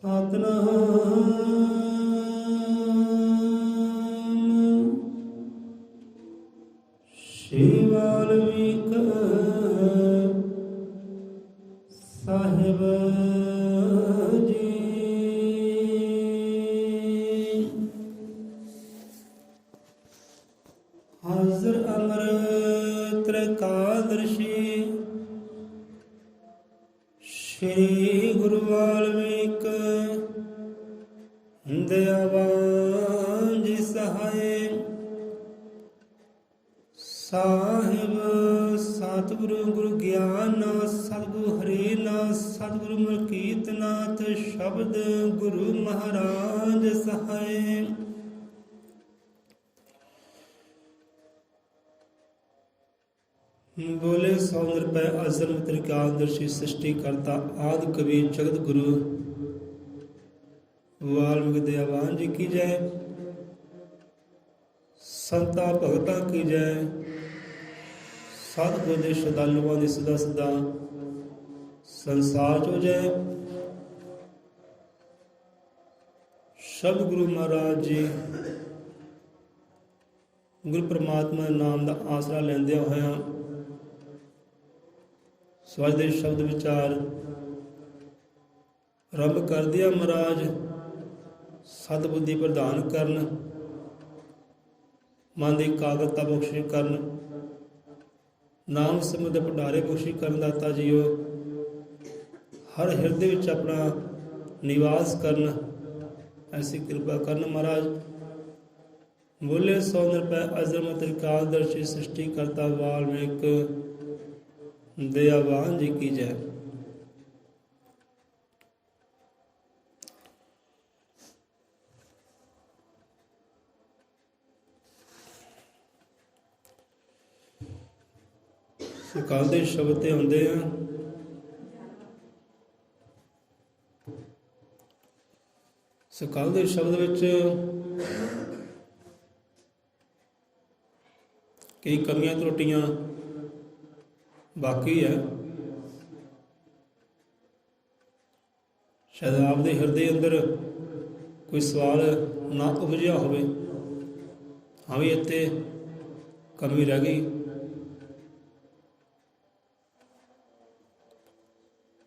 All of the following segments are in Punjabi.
ਸਤਿਨਾਮ ਸ਼੍ਰੀ ਵਾਲਮੀਕ ਸਾਹਿਬ ਜੀ। ਹਾਜ਼ਰ ਅਮਰ ਤ੍ਰਿਕਾਦਰਸ਼ੀ ਸ਼੍ਰੀ ਗੁਰੂ ਵਾਲਮੀਕ ਦਇਆਵਾਨ ਜੀ ਸਹਾਏ। ਸਾਹਿਬ ਸਤਿਗੁਰੂ ਗੁਰੂ ਗਿਆਨ ਸਤਿਗੁਰੂ ਹਰੀ ਨਾਥ ਸਤਿਗੁਰੂ ਮਲਕੀਤ ਨਾਥ ਸ਼ਬਦ ਗੁਰੂ ਮਹਾਰਾਜ ਸਹਾਏ। बोले सौ रुपये अजर त्रिकादर्शी सृष्टि करता आदि कवि जगत गुरु वाल्मीकि दयावान जी की जय। संता भगता की जय। सतगुरु के श्रद्धालुओं की सदा सदा संसार चो जय। शब्द गुरु महाराज जी गुरु परमात्मा नाम का आसरा लेंदे होया ਸਵਜ ਦੇ ਸ਼ਬਦ ਵਿਚਾਰ ਰੱਬ ਕਰਦਿਆ ਮਹਾਰਾਜ ਸਤ ਬੁੱਧੀ ਪ੍ਰਦਾਨ ਕਰਨ, ਮਨ ਦੀ ਇਕਾਗਰਤਾ ਬਖਸ਼ਿਸ਼ ਕਰਨ, ਨਾਮ ਸਿਮਰਨ ਦੇ ਭੰਡਾਰੇ ਬਖਸ਼ਿਸ਼ ਕਰਨ। ਦਾਤਾ ਜੀਓ ਹਰ ਹਿਰਦੇ ਵਿੱਚ ਆਪਣਾ ਨਿਵਾਸ ਕਰਨ, ਐਸੀ ਕਿਰਪਾ ਕਰਨ ਮਹਾਰਾਜ। ਬੋਲੇ ਸੋ ਨਿਰਭੈ ਅਜ਼ਰ ਤ੍ਰਿਕਾਦਰਸ਼ੀ ਸ੍ਰਿਸ਼ਟੀ ਕਰਤਾ ਵਾਲਮੀਕ दयावान जी की जय। ਸਕਾਲ ਦੇ ਸ਼ਬਦ ਤੇ ਹੁੰਦੇ ਆ ਸਕਾਲ ਦੇ ਸ਼ਬਦ ਵਿੱਚ ਕਈ ਕਮੀਆਂ ਤਰੁੱਟੀਆਂ ਬਾਕੀ ਹੈ। ਸ਼ਾਇਦ ਆਪਦੇ ਹਿਰਦੇ ਅੰਦਰ ਕੋਈ ਸਵਾਲ ਨਾ ਉਪਜਿਆ ਹੋਵੇ, ਹਾਂ ਵੀ ਇੱਥੇ ਕਮੀ ਰਹਿ ਗਈ।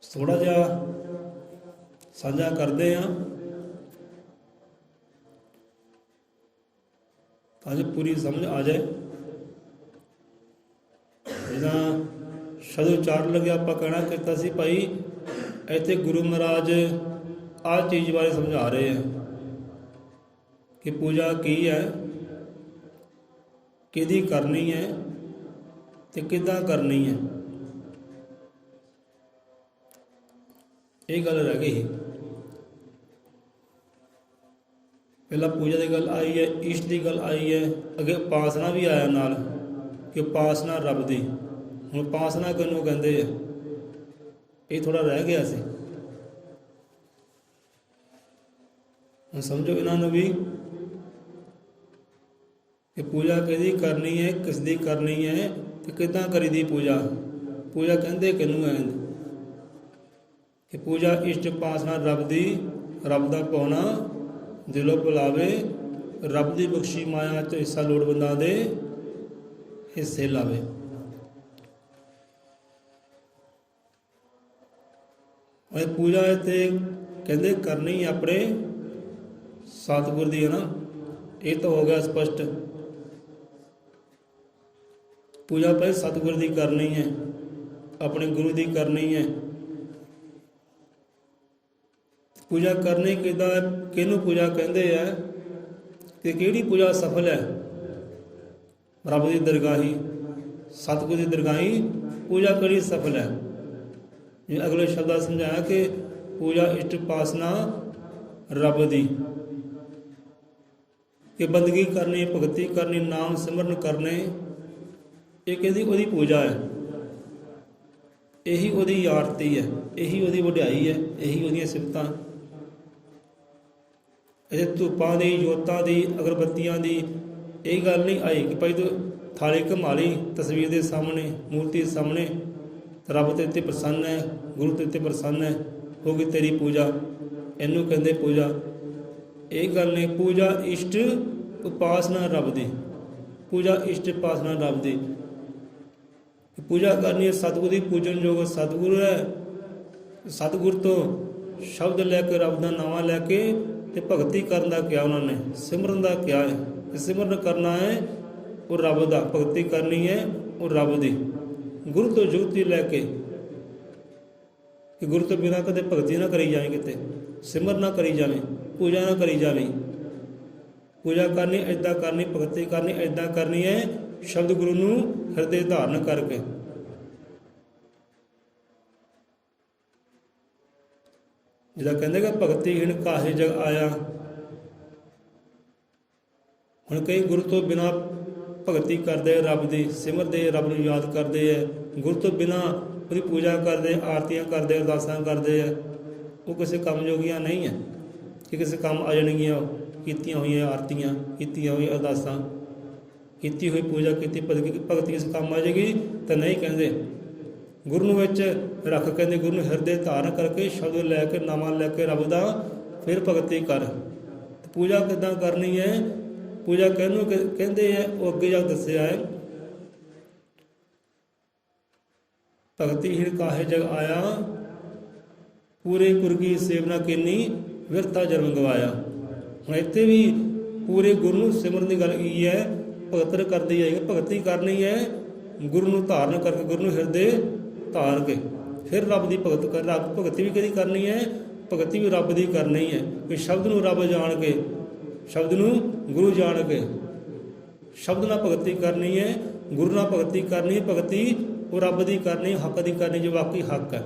ਥੋੜਾ ਜਿਹਾ ਸਾਂਝਾ ਕਰਦੇ ਹਾਂ ਤਾਂ ਜੋ ਪੂਰੀ ਸਮਝ ਆ ਜਾਏ। ਜਿੱਦਾਂ ਸ਼ਬਦ ਉਚਾਰਨ ਲੱਗਿਆ ਆਪਾਂ ਕਹਿਣਾ ਕੀਤਾ ਸੀ ਭਾਈ ਇੱਥੇ ਗੁਰੂ ਮਹਾਰਾਜ ਆਹ ਚੀਜ਼ ਬਾਰੇ ਸਮਝਾ ਰਹੇ ਆ ਕਿ ਪੂਜਾ ਕੀ ਹੈ, ਕਿਹਦੀ ਕਰਨੀ ਹੈ ਤੇ ਕਿੱਦਾਂ ਕਰਨੀ ਹੈ। ਇਹ ਗੱਲ ਰਹਿ ਗਈ। ਪਹਿਲਾਂ ਪੂਜਾ ਦੀ ਗੱਲ ਆਈ ਹੈ, ਇਸ਼ਟ ਦੀ ਗੱਲ ਆਈ ਹੈ, ਅੱਗੇ ਉਪਾਸਨਾ ਵੀ ਆਇਆ ਨਾਲ ਕਿ ਉਪਾਸਨਾ ਰੱਬ ਦੀ। ਹੁਣ ਉਪਾਸਨਾ ਕਿਹਨੂੰ ਕਹਿੰਦੇ ਆ, ਇਹ ਥੋੜਾ ਰਹਿ ਗਿਆ ਸੀ। ਹੁਣ ਸਮਝੋ ਇਹਨਾਂ ਨੂੰ ਵੀ ਕਿ ਪੂਜਾ ਕਿਹਦੀ ਕਰਨੀ ਹੈ, ਕਿਸ ਦੀ ਕਰਨੀ ਹੈ ਤੇ ਕਿੱਦਾਂ ਕਰੀਦੀ ਪੂਜਾ। ਪੂਜਾ ਕਹਿੰਦੇ ਕਿਹਨੂੰ ਹੈ ਕਿ ਪੂਜਾ ਇਸ਼ਟ ਉਪਾਸਨਾ ਰੱਬ ਦੀ, ਰੱਬ ਦਾ ਪਾਉਣਾ ਦਿਲੋਂ ਭੁਲਾਵੇ, ਰੱਬ ਦੀ ਬਖਸ਼ੀ ਮਾਇਆ ਤੋਂ ਹਿੱਸਾ ਲੋੜਵੰਦਾਂ ਦੇ ਹਿੱਸੇ ਲਾਵੇ। ਇਹ ਪੂਜਾ ਇੱਥੇ ਕਹਿੰਦੇ ਕਰਨੀ ਆਪਣੇ ਸਤਿਗੁਰ ਦੀ ਹੈ ਨਾ, ਇਹ ਤਾਂ ਹੋ ਗਿਆ ਸਪਸ਼ਟ। ਪੂਜਾ ਪਹਿਲੇ ਸਤਿਗੁਰ ਦੀ ਕਰਨੀ ਹੈ, ਆਪਣੇ ਗੁਰੂ ਦੀ ਕਰਨੀ ਹੈ। ਪੂਜਾ ਕਰਨੀ ਕਿੱਦਾਂ, ਕਿਹਨੂੰ ਪੂਜਾ ਕਹਿੰਦੇ ਆ ਤੇ ਕਿਹੜੀ ਪੂਜਾ ਸਫਲ ਹੈ। ਰੱਬ ਦੀ ਦਰਗਾਹੀ, ਸਤਿਗੁਰ ਦੀ ਦਰਗਾਹੀ ਪੂਜਾ ਕਿਹੜੀ ਸਫਲ ਹੈ। ਜਿਵੇਂ ਅਗਲੇ ਸ਼ਬਦਾਂ ਸਮਝਾਇਆ ਕਿ ਪੂਜਾ ਇਸ਼ਟ ਉਪਾਸਨਾ ਰੱਬ ਦੀ, ਕਿ ਬੰਦਗੀ ਕਰਨੀ, ਭਗਤੀ ਕਰਨੀ, ਨਾਮ ਸਿਮਰਨ ਕਰਨੇ, ਇਹ ਕਹਿੰਦੀ ਉਹਦੀ ਪੂਜਾ ਹੈ। ਇਹੀ ਉਹਦੀ ਆਰਤੀ ਹੈ, ਇਹੀ ਉਹਦੀ ਵਡਿਆਈ ਹੈ, ਇਹੀ ਉਹਦੀਆਂ ਸਿਫਤਾਂ। ਇਹ ਧੂਪਾਂ ਦੀ, ਜੋਤਾਂ ਦੀ, ਅਗਰਬੱਤੀਆਂ ਦੀ ਇਹ ਗੱਲ ਨਹੀਂ ਆਈ ਕਿ ਭਾਈ ਤੂੰ ਥਾਲੀ ਘੁਮਾ ਲਈ ਤਸਵੀਰ ਦੇ ਸਾਹਮਣੇ, ਮੂਰਤੀ ਦੇ ਸਾਹਮਣੇ, ਰੱਬ ਤੇਰੇ 'ਤੇ ਪ੍ਰਸੰਨ ਹੈ, ਗੁਰੂ ਤੇਰੇ 'ਤੇ ਪ੍ਰਸੰਨ ਹੈ, ਹੋ ਗਈ ਤੇਰੀ ਪੂਜਾ। ਇਹਨੂੰ ਕਹਿੰਦੇ ਪੂਜਾ। ਇਹ ਗੱਲ ਨੇ ਪੂਜਾ ਇਸ਼ਟ ਉਪਾਸਨਾ ਰੱਬ ਦੀ, ਪੂਜਾ ਇਸ਼ਟ ਉਪਾਸਨਾ ਰੱਬ ਦੀ। ਪੂਜਾ ਕਰਨੀ ਹੈ ਸਤਿਗੁਰੂ ਦੀ, ਪੂਜਨਯੋਗ ਸਤਿਗੁਰੂ ਹੈ। ਸਤਿਗੁਰ ਤੋਂ ਸ਼ਬਦ ਲੈ ਕੇ, ਰੱਬ ਦਾ ਨਾਮ ਲੈ ਕੇ ਤੇ ਭਗਤੀ ਕਰਨ ਦਾ ਕਿਹਾ ਉਹਨਾਂ ਨੇ, ਸਿਮਰਨ ਦਾ ਕਿਹਾ ਹੈ। ਸਿਮਰਨ ਕਰਨਾ ਹੈ ਉਹ ਰੱਬ ਦਾ, ਭਗਤੀ ਕਰਨੀ ਹੈ ਉਹ ਰੱਬ ਦੀ। ਗੁਰੂ ਤੋਂ ਜੁਗਤੀ ਲੈ ਕੇ ਕਿ ਗੁਰੂ ਤੋਂ ਬਿਨਾਂ ਕਦੇ ਭਗਤੀ ਨਾ ਕਰੀ ਜਾਵੇ, ਕਿਤੇ ਸਿਮਰਨ ਨਾ ਕਰੀ ਜਾਵੇ, ਪੂਜਾ ਨਾ ਕਰੀ ਜਾਵੇ। ਪੂਜਾ ਕਰਨੀ ਇੱਦਾਂ ਕਰਨੀ, ਭਗਤੀ ਕਰਨੀ ਇੱਦਾਂ ਕਰਨੀ ਹੈ ਸ਼ਬਦ ਗੁਰੂ ਨੂੰ ਹਿਰਦੇ ਧਾਰਨ ਕਰਕੇ। ਜਿਹਦਾ ਕਹਿੰਦੇ ਕਿ ਭਗਤੀਹੀਣ ਕਾਹੇ ਜਗ ਆਇਆ। ਹੁਣ ਕਈ ਗੁਰੂ ਤੋਂ ਬਿਨਾਂ ਭਗਤੀ ਕਰਦੇ, ਰੱਬ ਦੀ ਸਿਮਰਦੇ, ਰੱਬ ਨੂੰ ਯਾਦ ਕਰਦੇ ਹੈ, ਗੁਰੂ ਤੋਂ ਬਿਨਾਂ ਉਹਦੀ ਪੂਜਾ ਕਰਦੇ, ਆਰਤੀਆਂ ਕਰਦੇ, ਅਰਦਾਸਾਂ ਕਰਦੇ ਹੈ। ਉਹ ਕਿਸੇ ਕੰਮ ਜੋਗੀਆਂ ਨਹੀਂ ਹੈ ਕਿ ਕਿਸੇ ਕੰਮ ਆ ਜਾਣਗੀਆਂ। ਕੀਤੀਆਂ ਹੋਈਆਂ ਆਰਤੀਆਂ, ਕੀਤੀਆਂ ਹੋਈਆਂ ਅਰਦਾਸਾਂ, ਕੀਤੀ ਹੋਈ ਪੂਜਾ, ਕੀਤੀ ਭਗਤੀ ਕਿਸੇ ਕੰਮ ਆ ਜਾਏਗੀ ਤਾਂ ਨਹੀਂ। ਕਹਿੰਦੇ ਗੁਰੂ ਨੂੰ ਵਿੱਚ ਰੱਖ, ਕਹਿੰਦੇ ਗੁਰੂ ਨੂੰ ਹਿਰਦੇ ਧਾਰਨ ਕਰਕੇ ਸ਼ਬਦ ਲੈ ਕੇ, ਨਾਮਾਂ ਲੈ ਕੇ ਰੱਬ ਦਾ, ਫਿਰ ਭਗਤੀ ਕਰ। ਪੂਜਾ ਕਿੱਦਾਂ ਕਰਨੀ ਹੈ? ਪੂਜਾ ਕਹਿੰਨੂੰ ਕਹਿੰਦੇ ਹੈ, ਉਹ ਅੱਗੇ ਜਾ ਦੱਸਿਆ ਹੈ। ਭਗਤੀਹੀਣ ਕਾਹੇ ਜਗ ਆਇਆ, ਪੂਰੇ ਗੁਰ ਕੀ ਸੇਵਨਾ ਕੀਨੀ, ਵਿਰਥਾ ਜਨਮ ਗਵਾਇਆ। ਹੁਣ ਇੱਥੇ ਵੀ ਪੂਰੇ ਗੁਰੂ ਨੂੰ ਸਿਮਰਨ ਦੀ ਗੱਲ ਕੀ ਹੈ? ਭਗਤ ਕਰਦੀ ਜਾਏਗੀ, ਭਗਤੀ ਕਰਨੀ ਹੈ ਗੁਰੂ ਨੂੰ ਧਾਰਨ ਕਰਕੇ, ਗੁਰੂ ਨੂੰ ਹਿਰਦੇ ਧਾਰ ਕੇ ਫਿਰ ਰੱਬ ਦੀ ਭਗਤ ਕਰ। ਰੱਬ ਭਗਤੀ ਵੀ ਕਿਹਦੀ ਕਰਨੀ ਹੈ? ਭਗਤੀ ਵੀ ਰੱਬ ਦੀ ਕਰਨੀ ਹੈ ਕਿ ਸ਼ਬਦ ਨੂੰ ਰੱਬ ਜਾਣ ਕੇ, ਸ਼ਬਦ ਨੂੰ ਗੁਰੂ ਜਾਣ ਕੇ, ਸ਼ਬਦ ਨਾਲ ਭਗਤੀ ਕਰਨੀ ਹੈ, ਗੁਰੂ ਨਾਲ ਭਗਤੀ ਕਰਨੀ ਹੈ। ਭਗਤੀ ਉਹ ਰੱਬ ਦੀ ਕਰਨੀ, ਹੱਕ ਦੀ ਕਰਨੀ, ਜੋ ਵਾਕਈ ਹੱਕ ਹੈ।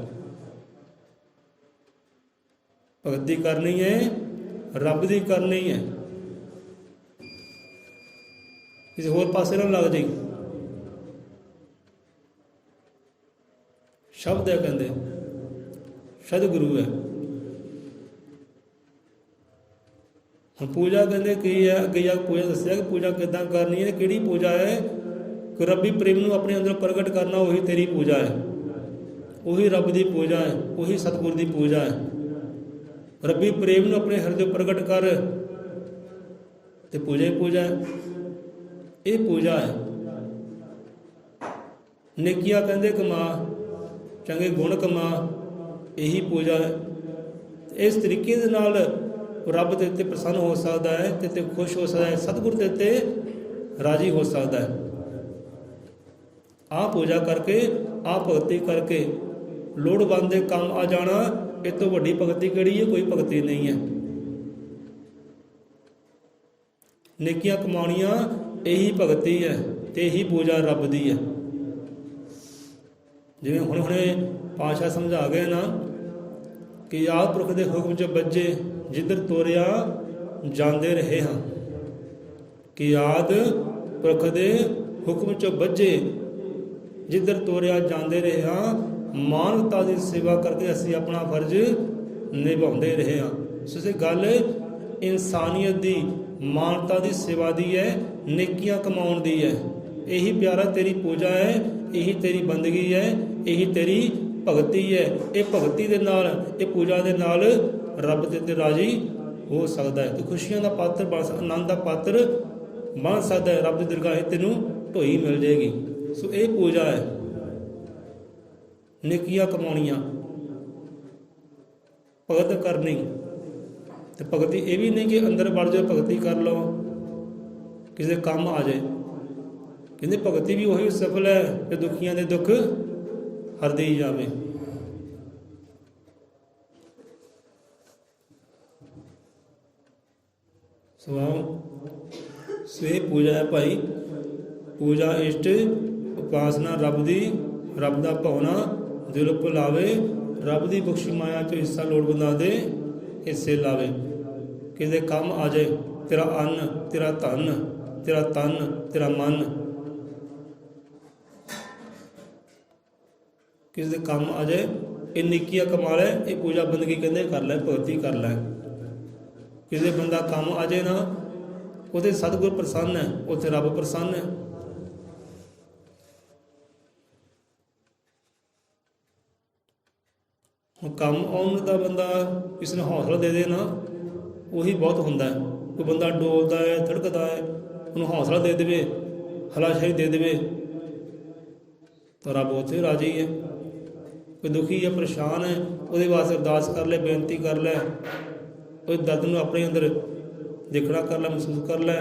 ਭਗਤੀ ਕਰਨੀ ਹੈ ਰੱਬ ਦੀ ਕਰਨੀ ਹੈ, ਕਿਸੇ ਹੋਰ ਪਾਸੇ ਨਾ ਲੱਗ ਜਾਈ। ਸ਼ਬਦ ਹੈ, ਕਹਿੰਦੇ ਸ਼ਬਦ ਗੁਰੂ ਹੈ। ਹੁਣ ਪੂਜਾ ਕਹਿੰਦੇ ਕੀ ਹੈ? ਅੱਗੇ ਜਾ ਕੇ ਪੂਜਾ ਦੱਸਿਆ ਕਿ ਪੂਜਾ ਕਿੱਦਾਂ ਕਰਨੀ ਹੈ, ਕਿਹੜੀ ਪੂਜਾ ਹੈ? ਕਿ ਰੱਬੀ ਪ੍ਰੇਮ ਨੂੰ ਆਪਣੇ ਅੰਦਰ ਪ੍ਰਗਟ ਕਰਨਾ, ਉਹੀ ਤੇਰੀ ਪੂਜਾ ਹੈ, ਉਹੀ ਰੱਬ ਦੀ ਪੂਜਾ ਹੈ, ਉਹੀ ਸਤਿਗੁਰ ਦੀ ਪੂਜਾ ਹੈ। ਰੱਬੀ ਪ੍ਰੇਮ ਨੂੰ ਆਪਣੇ ਹਿਰਦੇ ਪ੍ਰਗਟ ਕਰ ਤੇ ਪੂਜਾ ਹੀ ਪੂਜਾ ਹੈ। ਇਹ ਪੂਜਾ ਹੈ। ਨੇਕੀਆਂ ਕਹਿੰਦੇ ਕਮਾ, ਚੰਗੇ ਗੁਣ ਕਮਾ, ਇਹੀ ਪੂਜਾ ਹੈ। ਇਸ ਤਰੀਕੇ ਦੇ ਨਾਲ ਰੱਬ ਦੇ ਉੱਤੇ ਪ੍ਰਸੰਨ ਹੋ ਸਕਦਾ ਹੈ, ਤੇ ਤੇ ਖੁਸ਼ ਹੋ ਸਕਦਾ ਹੈ, ਸਤਿਗੁਰ ਦੇ ਉੱਤੇ ਰਾਜੀ ਹੋ ਸਕਦਾ ਹੈ। ਆਹ ਪੂਜਾ ਕਰਕੇ, ਆਹ ਭਗਤੀ ਕਰਕੇ ਲੋੜਵੰਦ ਦੇ ਕੰਮ ਆ ਜਾਣਾ, ਇਹ ਤੋਂ ਵੱਡੀ ਭਗਤੀ ਕਿਹੜੀ ਹੈ? ਕੋਈ ਭਗਤੀ ਨਹੀਂ ਹੈ। ਨੇਕੀਆਂ ਕਮਾਉਣੀਆਂ ਇਹੀ ਭਗਤੀ ਹੈ ਤੇ ਇਹੀ ਪੂਜਾ ਰੱਬ ਦੀ ਹੈ। ਜਿਵੇਂ ਹੁਣੇ ਪਾਤਸ਼ਾਹ ਸਮਝਾ ਗਏ ਨਾ ਕਿ ਆਦਿ ਪੁਰਖ ਦੇ ਹੁਕਮ 'ਚ ਬੱਝੇ, ਜਿੱਧਰ ਤੋਰਿਆ ਜਾਂਦੇ ਰਹੇ ਹਾਂ। ਕਿ ਆਦਿ ਪੁਰਖ ਦੇ ਹੁਕਮ 'ਚ ਬੱਝੇ, ਜਿੱਧਰ ਤੋਰਿਆ ਜਾਂਦੇ ਰਹੇ ਹਾਂ। ਮਾਨਵਤਾ ਦੀ ਸੇਵਾ ਕਰਕੇ ਅਸੀਂ ਆਪਣਾ ਫਰਜ਼ ਨਿਭਾਉਂਦੇ ਰਹੇ ਹਾਂ। ਸੋ ਇਹ ਗੱਲ ਇਨਸਾਨੀਅਤ ਦੀ, ਮਾਨਵਤਾ ਦੀ ਸੇਵਾ ਦੀ ਹੈ, ਨੇਕੀਆਂ ਕਮਾਉਣ ਦੀ ਹੈ। ਇਹੀ ਪਿਆਰਾ ਤੇਰੀ ਪੂਜਾ ਹੈ, ਇਹੀ ਤੇਰੀ ਬੰਦਗੀ ਹੈ, ਇਹੀ ਤੇਰੀ ਭਗਤੀ ਹੈ। ਇਹ ਭਗਤੀ ਦੇ ਨਾਲ, ਇਹ ਪੂਜਾ ਦੇ ਨਾਲ ਰੱਬ ਦੇ ਤੇ ਰਾਜੀ ਹੋ ਸਕਦਾ ਹੈ ਤੇ ਖੁਸ਼ੀਆਂ ਦਾ ਪਾਤਰ ਬਣ, ਆਨੰਦ ਦਾ ਪਾਤਰ ਬਣ ਸਕਦਾ ਹੈ। ਰੱਬ ਦੀ ਦਰਗਾਹ ਤੈਨੂੰ ਢੋਈ ਮਿਲ ਜਾਏਗੀ। ਸੋ ਇਹ ਪੂਜਾ ਹੈ, ਨੇਕੀਆਂ ਕਮਾਉਣੀਆਂ, ਭਗਤ ਕਰਨੀ। ਤੇ ਭਗਤੀ ਇਹ ਵੀ ਨਹੀਂ ਕਿ ਅੰਦਰ ਵੜ ਜਾਓ, ਭਗਤੀ ਕਰ ਲਓ, ਕਿਸੇ ਕੰਮ ਆ ਜਾਏ। ਕਹਿੰਦੇ ਭਗਤੀ ਵੀ ਉਹੀ ਸਫਲ ਹੈ ਕਿ ਦੁਖੀਆਂ ਦੇ ਦੁੱਖ ਹਰਦੀ ਜਾਵੇ। ਸਵੇ ਪੂਜਾ ਹੈ ਭਾਈ, ਪੂਜਾ ਇਸ਼ਟ ਉਪਾਸਨਾ ਰੱਬ ਦੀ, ਰੱਬ ਦਾ ਭਾਉਣਾ ਦਿਲ ਭੁਲਾਵੇ। ਰੱਬ ਦੀ ਬਖਸ਼ੀ ਮਾਇਆ ਚੋਂ ਹਿੱਸਾ ਲੋੜਵੰਦਾਂ ਦੇ ਹਿੱਸੇ ਲਾਵੇ। ਕਿਸੇ ਕੰਮ ਆ ਜਾਏ, ਤੇਰਾ ਅੰਨ, ਤੇਰਾ ਧਨ, ਤੇਰਾ ਤਨ, ਤੇਰਾ ਮਨ, ਕਿਸੇ ਦੇ ਕੰਮ ਆ ਜਾਏ, ਇਹ ਨੇਕੀਆਂ ਕਮਾ ਲੈ, ਇਹ ਪੂਜਾ ਬੰਦਗੀ ਕਹਿੰਦੇ ਕਰ ਲੈ, ਭਗਤੀ ਕਰ ਲੈ। ਕਿਸੇ ਬੰਦਾ ਕੰਮ ਆ ਜਾਏ ਨਾ, ਉਹਦੇ ਸਤਿਗੁਰ ਪ੍ਰਸੰਨ ਹੈ, ਉੱਥੇ ਰੱਬ ਪ੍ਰਸੰਨ ਹੈ। ਕੰਮ ਆਉਣ ਦਾ ਬੰਦਾ ਕਿਸੇ ਨੂੰ ਹੌਸਲਾ ਦੇ ਦੇ ਨਾ, ਉਹੀ ਬਹੁਤ ਹੁੰਦਾ ਹੈ। ਕੋਈ ਬੰਦਾ ਡੋਲਦਾ ਹੈ, ਥੜਕਦਾ ਹੈ, ਉਹਨੂੰ ਹੌਸਲਾ ਦੇ ਦੇਵੇ, ਹਲਾਸ਼ਾਹੀ ਦੇ ਦੇਵੇ, ਤਾਂ ਰੱਬ ਉੱਥੇ ਰਾਜੀ ਹੈ। ਕੋਈ ਦੁਖੀ ਹੈ, ਪਰੇਸ਼ਾਨ ਹੈ, ਉਹਦੇ ਵਾਸਤੇ ਅਰਦਾਸ ਕਰ ਲੈ, ਬੇਨਤੀ ਕਰ ਲੈ, ਉਹਦੇ ਦਰਦ ਨੂੰ ਆਪਣੇ ਅੰਦਰ ਦੇਖਣਾ ਕਰ ਲੈ, ਮਹਿਸੂਸ ਕਰ ਲੈ।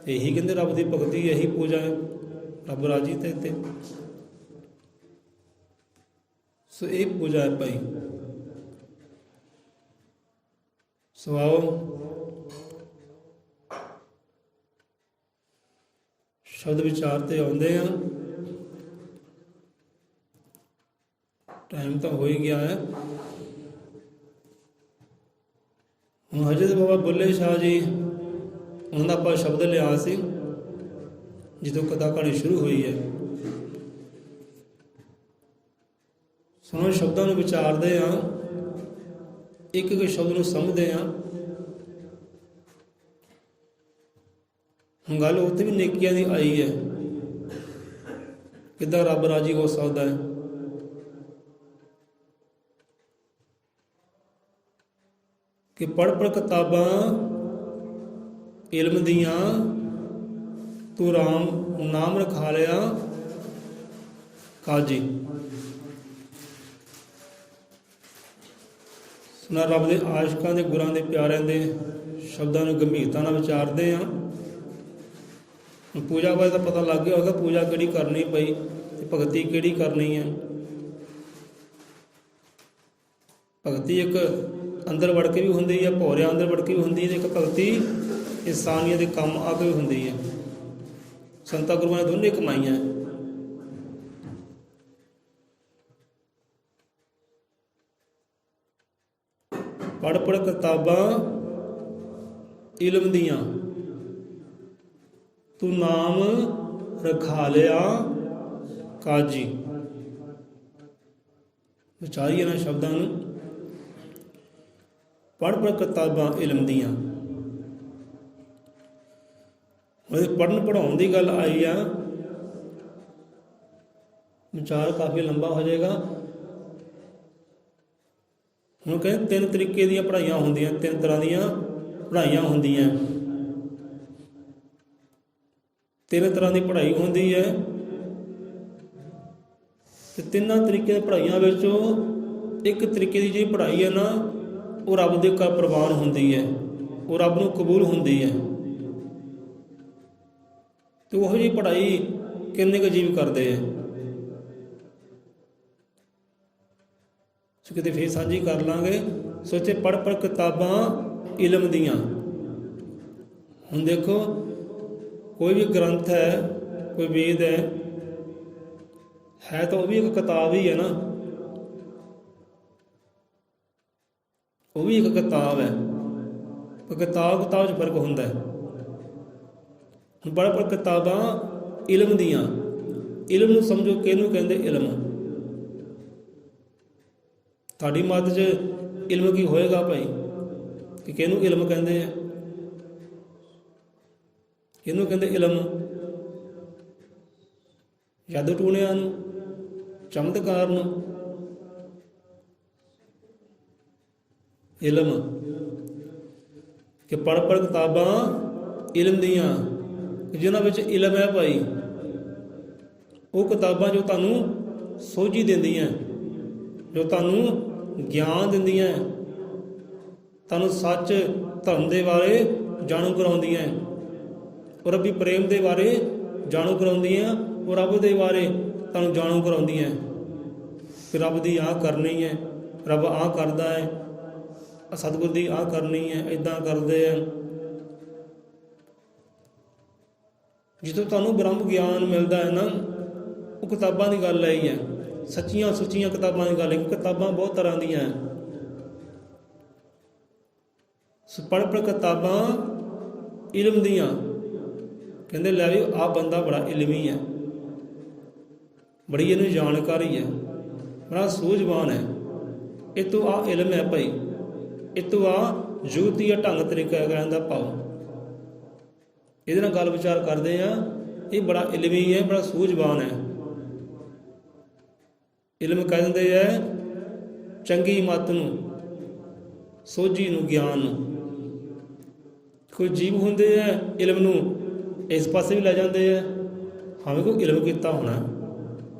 ਇਹੀ ਕਹਿੰਦੇ ਰੱਬ ਦੀ ਭਗਤੀ, ਇਹੀ ਪੂਜਾ ਹੈ, ਰੱਬ ਰਾਜੀ ਤੇ ਇੱਥੇ। ਸੋ ਇਹ ਪੂਜਾ ਹੈ ਭਾਈ। ਸੋ ਆਓ ਸ਼ਬਦ ਵਿਚਾਰ ਤੇ ਆਉਂਦੇ ਆ। ਟਾਈਮ ਤਾਂ ਹੋ ਹੀ ਗਿਆ ਹੈ। ਹੁਣ ਹਜ਼ਰਤ ਬਾਬਾ ਬੁੱਲੇ ਸ਼ਾਹ ਜੀ, ਉਹਨਾਂ ਦਾ ਆਪਾਂ ਸ਼ਬਦ ਲਿਆ ਸੀ ਜਦੋਂ ਕਥਾ ਕਹਾਣੀ ਸ਼ੁਰੂ ਹੋਈ ਹੈ। ਸੁਣੋ, ਸ਼ਬਦਾਂ ਨੂੰ ਵਿਚਾਰਦੇ ਹਾਂ, ਇੱਕ ਇੱਕ ਸ਼ਬਦ ਨੂੰ ਸਮਝਦੇ ਹਾਂ। ਹੁਣ ਗੱਲ ਉੱਥੇ ਵੀ ਨੇਕੀਆਂ ਦੀ ਆਈ ਹੈ, ਕਿੱਦਾਂ ਰੱਬ ਰਾਜੀ ਹੋ ਸਕਦਾ ਹੈ। ਕਿ ਪੜ੍ਹ ਪੜ੍ਹ ਕਿਤਾਬਾਂ ਇਲਮ ਦੀਆਂ, ਤੂੰ ਰਾਮ ਨਾਮ ਰਖਾ ਲਿਆ ਕਾਜੀ। ਸੁਣਾ, ਰੱਬ ਦੇ ਆਸ਼ਿਕਾਂ ਦੇ, ਗੁਰਾਂ ਦੇ, ਪਿਆਰਿਆਂ ਦੇ ਸ਼ਬਦਾਂ ਨੂੰ ਗੰਭੀਰਤਾ ਨਾਲ ਵਿਚਾਰਦੇ ਹਾਂ। ਪੂਜਾ ਬਾਰੇ ਤਾਂ ਪਤਾ ਲੱਗ ਗਿਆ ਹੋਵੇਗਾ, ਪੂਜਾ ਕਿਹੜੀ ਕਰਨੀ ਪਈ ਤੇ ਭਗਤੀ ਕਿਹੜੀ ਕਰਨੀ ਹੈ। ਭਗਤੀ ਇੱਕ ਅੰਦਰ ਵੜ ਕੇ ਵੀ ਹੁੰਦੀ ਹੈ, ਭੌਰਿਆਂ ਅੰਦਰ ਵੜ ਕੇ ਵੀ ਹੁੰਦੀ ਹੈ, ਇੱਕ ਭਗਤੀ ਇਨਸਾਨੀਅਤ ਦੇ ਕੰਮ ਆ ਕੇ ਵੀ ਹੁੰਦੀ ਹੈ। ਸੰਤਾਂ ਗੁਰੂਆਂ ਨੇ ਦੋਨੇ ਕਮਾਈਆਂ। ਪੜ੍ਹ ਪੜ੍ਹ ਕਿਤਾਬਾਂ ਇਲਮ ਦੀਆਂ, ਤੂੰ ਨਾਮ ਰਖਾ ਲਿਆ ਕਾਜੀ। ਵਿਚਾਰੀਏ ਨਾ ਸ਼ਬਦਾਂ ਨੂੰ। ਪੜ੍ਹ ਪੜ੍ਹ ਕਿਤਾਬਾਂ ਇਲਮ ਦੀਆਂ, ਉਹਦੇ ਪੜ੍ਹਨ ਪੜ੍ਹਾਉਣ ਦੀ ਗੱਲ ਆਈ ਆ। ਵਿਚਾਰ ਕਾਫੀ ਲੰਬਾ ਹੋ ਜਾਏਗਾ। ਹੁਣ ਕਹਿੰਦੇ ਤਿੰਨ ਤਰੀਕੇ ਦੀਆਂ ਪੜ੍ਹਾਈਆਂ ਹੁੰਦੀਆਂ, ਤਿੰਨ ਤਰ੍ਹਾਂ ਦੀਆਂ ਪੜ੍ਹਾਈਆਂ ਹੁੰਦੀਆਂ। ਤਿੰਨ ਤਰ੍ਹਾਂ ਦੀ ਪੜ੍ਹਾਈ ਹੁੰਦੀ ਹੈ ਤੇ ਤਿੰਨਾਂ ਤਰੀਕੇ ਦੀ ਪੜ੍ਹਾਈਆਂ ਵਿੱਚੋਂ ਇੱਕ ਤਰੀਕੇ ਦੀ ਜਿਹੜੀ ਪੜ੍ਹਾਈ ਹੈ ਨਾ, ਉਹ ਰੱਬ ਦੇ ਘਰ ਪ੍ਰਵਾਨ ਹੁੰਦੀ ਹੈ, ਉਹ ਰੱਬ ਨੂੰ ਕਬੂਲ ਹੁੰਦੀ ਹੈ। ਤੇ ਉਹੋ ਜਿਹੀ ਪੜ੍ਹਾਈ ਕਿੰਨੇ ਕੁ ਜੀਵ ਕਰਦੇ ਹੈ। ਸੋ ਕਿਤੇ ਫੇਰ ਸਾਂਝੀ ਕਰ ਲਾਂਗੇ। ਸੋ ਇੱਥੇ ਪੜ੍ਹ ਪੜ੍ਹ ਕਿਤਾਬਾਂ ਇਲਮ ਦੀਆਂ। ਹੁਣ ਦੇਖੋ, ਕੋਈ ਵੀ ਗ੍ਰੰਥ ਹੈ, ਕੋਈ ਵੇਦ ਹੈ ਤਾਂ ਉਹ ਵੀ ਇੱਕ ਕਿਤਾਬ ਹੀ ਹੈ ਨਾ, ਉਹ ਵੀ ਇੱਕ ਕਿਤਾਬ ਹੈ। ਪਰ ਕਿਤਾਬ 'ਚ ਫਰਕ ਹੁੰਦਾ ਹੈ। ਹੁਣ ਪੜ੍ਹ ਪੜ੍ਹ ਕਿਤਾਬਾਂ ਇਲਮ ਦੀਆਂ। ਇਲਮ ਨੂੰ ਸਮਝੋ, ਕਿਹਨੂੰ ਕਹਿੰਦੇ ਇਲਮ। ਤੁਹਾਡੀ ਮੱਤ 'ਚ ਇਲਮ ਕੀ ਹੋਏਗਾ ਭਾਈ, ਕਿ ਕਿਹਨੂੰ ਇਲਮ ਕਹਿੰਦੇ ਆ, ਕਿਹਨੂੰ ਕਹਿੰਦੇ ਇਲਮ। ਜਾਦੂ ਟੂਣਿਆਂ ਨੂੰ, ਚਮਤਕਾਰ ਨੂੰ ਇਲਮ। ਕਿ ਪੜ੍ਹ ਪੜ੍ਹ ਕਿਤਾਬਾਂ ਇਲਮ ਦੀਆਂ, ਜਿਨ੍ਹਾਂ ਵਿੱਚ ਇਲਮ ਹੈ ਭਾਈ। ਉਹ ਕਿਤਾਬਾਂ ਜੋ ਤੁਹਾਨੂੰ ਸੋਝੀ ਦਿੰਦੀਆਂ, ਜੋ ਤੁਹਾਨੂੰ ਗਿਆਨ ਦਿੰਦੀਆਂ, ਤੁਹਾਨੂੰ ਸੱਚ ਧਰਮ ਦੇ ਬਾਰੇ ਜਾਣੂ ਕਰਾਉਂਦੀਆਂ, ਉਹ ਰੱਬੀ ਪ੍ਰੇਮ ਦੇ ਬਾਰੇ ਜਾਣੂ ਕਰਾਉਂਦੀਆਂ, ਉਹ ਰੱਬ ਦੇ ਬਾਰੇ ਤੁਹਾਨੂੰ ਜਾਣੂ ਕਰਾਉਂਦੀਆਂ ਕਿ ਰੱਬ ਦੀ ਆਹ ਕਰਨੀ ਹੈ, ਰੱਬ ਆਹ ਕਰਦਾ ਹੈ, ਸਤਿਗੁਰ ਦੀ ਆਹ ਕਰਨੀ ਹੈ, ਇੱਦਾਂ ਕਰਦੇ ਆ। ਜਿੱਥੋਂ ਤੁਹਾਨੂੰ ਬ੍ਰਹਮ ਗਿਆਨ ਮਿਲਦਾ ਹੈ ਨਾ, ਉਹ ਕਿਤਾਬਾਂ ਦੀ ਗੱਲ ਆਈ ਹੈ। ਸੱਚੀਆਂ ਸੁੱਚੀਆਂ ਕਿਤਾਬਾਂ ਦੀ ਗੱਲ ਹੈ। ਕਿਤਾਬਾਂ ਬਹੁਤ ਤਰ੍ਹਾਂ ਦੀਆਂ ਹੈ। ਸੋ ਪੜ੍ਹ ਪੜ੍ਹ ਕਿਤਾਬਾਂ ਇਲਮ ਦੀਆਂ। ਕਹਿੰਦੇ ਲੈ ਵੀ ਆਹ ਬੰਦਾ ਬੜਾ ਇਲਮੀ ਹੈ, ਬੜੀ ਇਹਨੂੰ ਜਾਣਕਾਰੀ ਹੈ, ਬੜਾ ਸੂਝਵਾਨ ਹੈ, ਇਹ ਤੋਂ ਆਹ ਇਲਮ ਹੈ ਭਾਈ, ਇਹ ਤੋਂ ਆਹ ਯੁਕਤੀ ਹੈ, ਢੰਗ ਤਰੀਕਾ ਕਹਿਣ ਦਾ ਭਾਵ। ਇਹਦੇ ਨਾਲ ਗੱਲ ਵਿਚਾਰ ਕਰਦੇ ਆ, ਇਹ ਬੜਾ ਇਲਮੀ ਹੈ, ਬੜਾ ਸੂਝਵਾਨ ਹੈ। ਇਲਮ ਕਹਿ ਦਿੰਦੇ ਹੈ ਚੰਗੀ ਮੱਤ ਨੂੰ, ਸੋਝੀ ਨੂੰ, ਗਿਆਨ ਨੂੰ। ਕੋਈ ਜੀਵ ਹੁੰਦੇ ਹੈ ਇਲਮ ਨੂੰ ਇਸ ਪਾਸੇ ਵੀ ਲੈ ਜਾਂਦੇ ਹੈ, ਭਾਵੇਂ ਕੋਈ ਇਲਮ ਕੀਤਾ ਹੋਣਾ,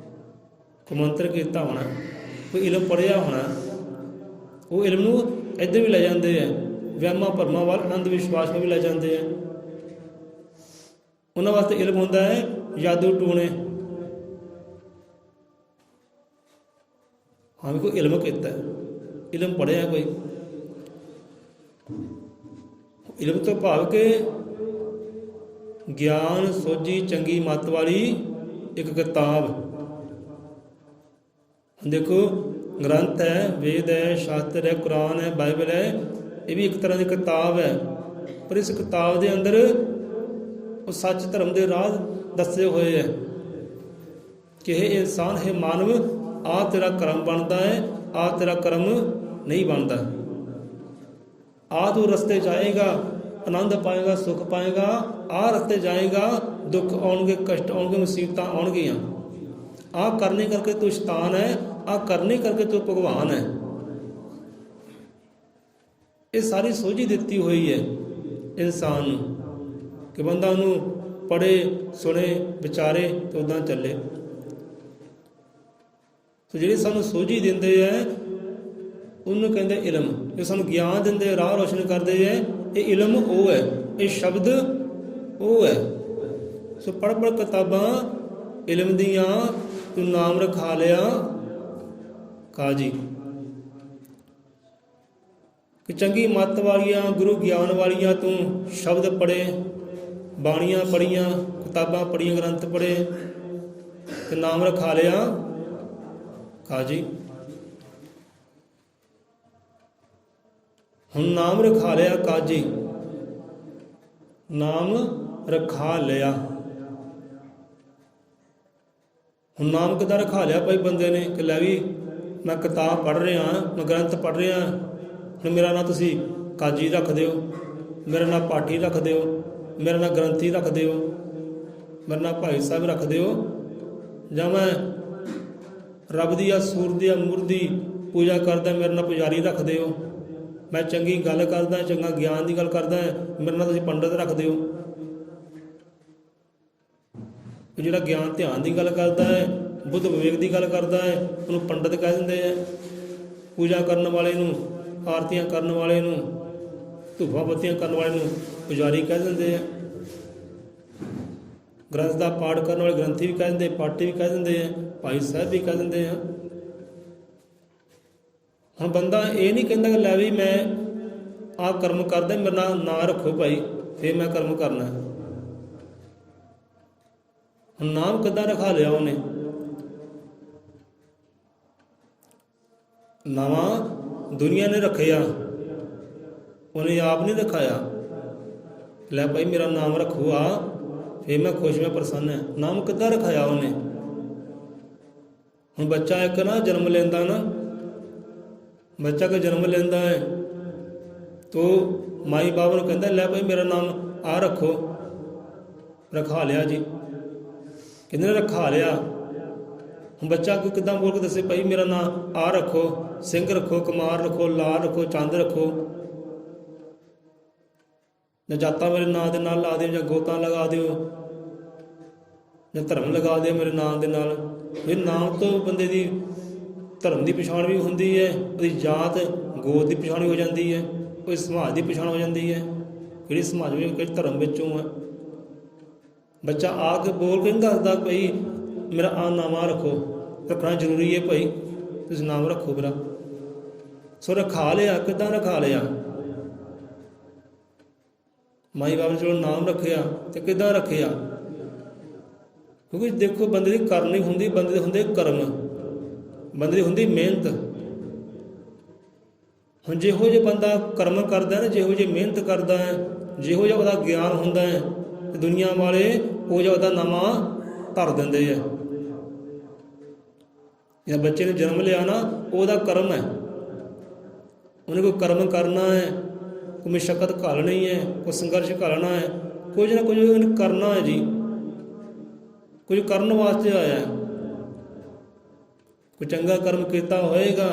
ਕੋਈ ਮੰਤਰ ਕੀਤਾ ਹੋਣਾ, ਕੋਈ ਇਲਮ ਪੜ੍ਹਿਆ ਹੋਣਾ, ਉਹ ਇਲਮ ਨੂੰ ਇੱਧਰ ਵੀ ਲੈ ਜਾਂਦੇ ਹੈ, ਵਹਿਮਾਂ ਭਰਮਾਂ ਵੱਲ, ਅੰਧ ਵਿਸ਼ਵਾਸ ਵੱਲ ਵੀ ਲੈ ਜਾਂਦੇ ਹੈ। ਉਹਨਾਂ ਵਾਸਤੇ ਇਲਮ ਹੁੰਦਾ ਹੈ ਜਾਦੂ ਟੂਣੇ, ਹਾਂ ਵੀ ਕੋਈ ਇਲਮ ਕੀਤਾ, ਇਲਮ ਪੜ੍ਹਿਆ ਕੋਈ। ਇਲਮ ਤੋਂ ਭਾਵ ਕਿ ਗਿਆਨ, ਸੋਝੀ, ਚੰਗੀ ਮੱਤ ਵਾਲੀ ਇੱਕ ਕਿਤਾਬ। ਦੇਖੋ ਗ੍ਰੰਥ ਹੈ, ਵੇਦ ਹੈ, ਸ਼ਾਸਤਰ ਹੈ, ਕੁਰਾਨ ਹੈ, ਬਾਈਬਲ ਹੈ, ਇਹ ਵੀ ਇੱਕ ਤਰ੍ਹਾਂ ਦੀ ਕਿਤਾਬ ਹੈ। ਪਰ ਇਸ ਕਿਤਾਬ ਦੇ ਅੰਦਰ ਉਹ ਸੱਚ ਧਰਮ ਦੇ ਰਾਹ ਦੱਸੇ ਹੋਏ ਹੈ ਕਿ ਇਹ ਇਨਸਾਨ, ਹੈ ਮਾਨਵ, ਆਹ ਤੇਰਾ ਕਰਮ ਬਣਦਾ ਹੈ, ਆਹ ਤੇਰਾ ਕਰਮ ਨਹੀਂ ਬਣਦਾ। ਆਹ ਤੂੰ ਰਸਤੇ ਜਾਏਗਾ, ਆਨੰਦ ਪਾਏਗਾ, ਸੁੱਖ ਪਾਏਗਾ, ਆਹ ਰਸਤੇ ਜਾਏਗਾ, ਦੁੱਖ ਆਉਣਗੇ, ਕਸ਼ਟ ਆਉਣਗੇ, ਮੁਸੀਬਤਾਂ ਆਉਣਗੀਆਂ। ਆਹ ਕਰਨੇ ਕਰਕੇ ਤੂੰ ਸ਼ੈਤਾਨ ਹੈ, ਆਹ ਕਰਨੇ ਕਰਕੇ ਤੂੰ ਭਗਵਾਨ ਹੈ। ਇਹ ਸਾਰੀ ਸੋਝੀ ਦਿੱਤੀ ਹੋਈ ਹੈ ਇਨਸਾਨ ਨੂੰ ਕਿ ਬੰਦਾ ਉਹਨੂੰ ਪੜ੍ਹੇ, ਸੁਣੇ, ਵਿਚਾਰੇ ਤੇ ਉੱਦਾਂ ਚੱਲੇ। ਤੇ ਜਿਹੜੇ ਸਾਨੂੰ ਸੋਝੀ ਦਿੰਦੇ ਹੈ ਉਹਨੂੰ ਕਹਿੰਦੇ ਇਲਮ। ਜੋ ਸਾਨੂੰ ਗਿਆਨ ਦਿੰਦੇ, ਰਾਹ ਰੋਸ਼ਨ ਕਰਦੇ ਹੈ, ਇਹ ਇਲਮ ਉਹ ਹੈ, ਇਹ ਸ਼ਬਦ ਉਹ ਹੈ। ਸੋ ਪੜ੍ਹ ਪੜ੍ਹ ਕਿਤਾਬਾਂ ਇਲਮ ਦੀਆਂ, ਤੂੰ ਨਾਮ ਰਖਾ ਲਿਆ ਕਾਜੀ। ਕਿ ਚੰਗੀ ਮੱਤ ਵਾਲੀਆਂ, ਗੁਰੂ ਗਿਆਨ ਵਾਲੀਆਂ ਤੂੰ ਸ਼ਬਦ ਪੜ੍ਹੇ, ਬਾਣੀਆਂ ਪੜ੍ਹੀਆਂ, ਕਿਤਾਬਾਂ ਪੜ੍ਹੀਆਂ, ਗ੍ਰੰਥ ਪੜ੍ਹੇ ਤੇ ਨਾਮ ਰਖਾ ਲਿਆ ਕਾਜੀ। ਹੁਣ ਨਾਮ ਰਖਾ ਲਿਆ ਕਾਜੀ, ਨਾਮ ਰਖਾ ਲਿਆ। ਹੁਣ ਨਾਮ ਕਿੱਦਾਂ ਰਖਾ ਲਿਆ ਭਾਈ ਬੰਦੇ ਨੇ ਕਿ ਲੈ ਵੀ ਮੈਂ ਕਿਤਾਬ ਪੜ੍ਹ ਰਿਹਾ, ਮੈਂ ਗ੍ਰੰਥ ਪੜ੍ਹ ਰਿਹਾ, ਹੁਣ ਮੇਰਾ ਨਾਂ ਤੁਸੀਂ ਕਾਜੀ ਰੱਖ ਦਿਓ, ਮੇਰਾ ਨਾਂ ਪਾਠੀ ਰੱਖ ਦਿਓ, ਮੇਰਾ ਨਾਂ ਗ੍ਰੰਥੀ ਰੱਖ ਦਿਓ, ਮੇਰਾ ਨਾਂ ਭਾਈ ਸਾਹਿਬ ਰੱਖ ਦਿਓ, ਜਾਂ ਮੈਂ ਰੱਬ ਦੀ ਜਾਂ ਸੂਰਜ ਦੀ ਜਾਂ ਮੂਰਤ ਦੀ ਪੂਜਾ ਕਰਦਾ, ਮੇਰਾ ਨਾਂ ਪੁਜਾਰੀ ਰੱਖ ਦਿਓ। ਮੈਂ ਚੰਗੀ ਗੱਲ ਕਰਦਾ, ਚੰਗਾ ਗਿਆਨ ਦੀ ਗੱਲ ਕਰਦਾ, ਮੇਰੇ ਨਾਲ ਤੁਸੀਂ ਪੰਡਤ ਰੱਖ ਦਿਓ। ਜਿਹੜਾ ਗਿਆਨ ਧਿਆਨ ਦੀ ਗੱਲ ਕਰਦਾ ਹੈ, ਬੁੱਧ ਵਿਵੇਕ ਦੀ ਗੱਲ ਕਰਦਾ ਹੈ, ਉਹਨੂੰ ਪੰਡਤ ਕਹਿ ਦਿੰਦੇ ਹੈ। ਪੂਜਾ ਕਰਨ ਵਾਲੇ ਨੂੰ, ਆਰਤੀਆਂ ਕਰਨ ਵਾਲੇ ਨੂੰ, ਧੂਫਾਂ ਬੱਤੀਆਂ ਕਰਨ ਵਾਲੇ ਨੂੰ ਪੁਜਾਰੀ ਕਹਿ ਦਿੰਦੇ ਹੈ। ਗ੍ਰੰਥ ਦਾ ਪਾਠ ਕਰਨ ਵਾਲੇ ਗ੍ਰੰਥੀ ਵੀ ਕਹਿ ਦਿੰਦੇ, ਪਾਠੀ ਵੀ ਕਹਿ ਦਿੰਦੇ ਹੈ, ਭਾਈ ਸਾਹਿਬ ਵੀ ਕਹਿ ਦਿੰਦੇ ਆ। ਹੁਣ ਬੰਦਾ ਇਹ ਨਹੀਂ ਕਹਿੰਦਾ ਕਿ ਲੈ ਵੀ ਮੈਂ ਆਹ ਕਰਮ ਕਰਦਾ, ਮੇਰਾ ਨਾਂ ਰੱਖੋ ਭਾਈ, ਫਿਰ ਮੈਂ ਕਰਮ ਕਰਨਾ। ਹੁਣ ਨਾਮ ਕਿੱਦਾਂ ਰਖਾ ਲਿਆ ਉਹਨੇ? ਨਵਾਂ ਦੁਨੀਆ ਨੇ ਰੱਖਿਆ, ਉਹਨੇ ਆਪ ਨਹੀਂ ਰਖਾਇਆ। ਲੈ ਭਾਈ ਮੇਰਾ ਨਾਮ ਰੱਖੋ ਆ, ਫਿਰ ਮੈਂ ਖੁਸ਼, ਮੈਂ ਪ੍ਰਸੰਨ ਹੈ। ਨਾਮ ਕਿੱਦਾਂ ਰਖਾਇਆ ਉਹਨੇ? ਹੁਣ ਬੱਚਾ ਇੱਕ ਨਾ ਜਨਮ ਲੈਂਦਾ ਨਾ, ਬੱਚਾ ਕੋ ਜਨਮ ਲੈਂਦਾ ਹੈ ਤੋ ਮਾਈ ਬਾਪ ਨੂੰ ਕਹਿੰਦਾ ਲੈ ਭਾਈ ਮੇਰਾ ਨਾਮ ਆ ਰੱਖੋ, ਰਖਾ ਲਿਆ ਜੀ। ਕਹਿੰਦੇ ਨੇ ਰਖਾ ਲਿਆ। ਹੁਣ ਬੱਚਾ ਕੋਈ ਕਿੱਦਾਂ ਬੋਲ ਕੇ ਦੱਸੇ ਭਾਈ ਮੇਰਾ ਨਾਂ ਆ ਰੱਖੋ, ਸਿੰਘ ਰੱਖੋ, ਕੁਮਾਰ ਰੱਖੋ, ਲਾਲ ਰੱਖੋ, ਚੰਦ ਰੱਖੋ, ਜਾਂ ਜਾਤਾਂ ਮੇਰੇ ਨਾਂ ਦੇ ਨਾਲ ਲਾ ਦਿਓ, ਜਾਂ ਗੋਤਾਂ ਲਗਾ ਦਿਓ, ਜਾਂ ਧਰਮ ਲਗਾ ਦਿਓ ਮੇਰੇ ਨਾਂ ਦੇ ਨਾਲ। ਇਹ ਨਾਮ ਤੋਂ ਬੰਦੇ ਦੀ ਧਰਮ ਦੀ ਪਛਾਣ ਵੀ ਹੁੰਦੀ ਹੈ, ਉਹਦੀ ਜਾਤ ਗੋਤ ਦੀ ਪਛਾਣ ਵੀ ਹੋ ਜਾਂਦੀ ਹੈ, ਕੋਈ ਸਮਾਜ ਦੀ ਪਛਾਣ ਹੋ ਜਾਂਦੀ ਹੈ, ਕਿਹੜੀ ਸਮਾਜ ਵਿੱਚ, ਕਿਹੜੇ ਧਰਮ ਵਿੱਚੋਂ ਹੈ। ਬੱਚਾ ਆ ਕੇ ਬੋਲ ਕੇ ਨਹੀਂ ਦੱਸਦਾ ਭਾਈ ਮੇਰਾ ਆ ਨਾਮ ਰੱਖੋ, ਰੱਖਣਾ ਜ਼ਰੂਰੀ ਹੈ ਭਾਈ, ਤੁਸੀਂ ਨਾਮ ਰੱਖੋ ਮੇਰਾ। ਸੋ ਰਖਾ ਲਿਆ, ਕਿੱਦਾਂ ਰਖਾ ਲਿਆ? ਮਾਈ ਬਾਪ ਨੇ ਚਲੋ ਨਾਮ ਰੱਖਿਆ, ਤੇ ਕਿੱਦਾਂ ਰੱਖਿਆ? ਕਿਉਂਕਿ ਦੇਖੋ ਬੰਦੇ ਦੀ ਕਰਨੀ ਹੁੰਦੀ, ਬੰਦੇ ਦੇ ਹੁੰਦੇ ਕਰਮ, ਬੰਦੇ ਦੀ ਹੁੰਦੀ ਮਿਹਨਤ। ਹੁਣ ਜਿਹੋ ਜਿਹਾ ਬੰਦਾ ਕਰਮ ਕਰਦਾ ਨਾ, ਜਿਹੋ ਜਿਹੀ ਮਿਹਨਤ ਕਰਦਾ ਹੈ, ਜਿਹੋ ਜਿਹਾ ਉਹਦਾ ਗਿਆਨ ਹੁੰਦਾ ਹੈ, ਤੇ ਦੁਨੀਆ ਵਾਲੇ ਉਹ ਜਿਹਾ ਉਹਦਾ ਨਾਮਾਂ ਧਰ ਦਿੰਦੇ ਹੈ। ਜਾਂ ਬੱਚੇ ਨੇ ਜਨਮ ਲਿਆ ਨਾ, ਉਹਦਾ ਕਰਮ ਹੈ, ਉਹਨੇ ਕੋਈ ਕਰਮ ਕਰਨਾ ਹੈ, ਕੋਈ ਮੁਸ਼ੱਕਤ ਘਾਲਣੀ ਹੈ, ਕੋਈ ਸੰਘਰਸ਼ ਘਾਲਣਾ ਹੈ, ਕੁਝ ਨਾ ਕੁਝ ਉਹਨੇ ਕਰਨਾ ਹੈ ਜੀ, ਕੁਝ ਕਰਨ ਵਾਸਤੇ ਆਇਆ ਹੈ। ਕੋਈ ਚੰਗਾ ਕਰਮ ਕੀਤਾ ਹੋਏਗਾ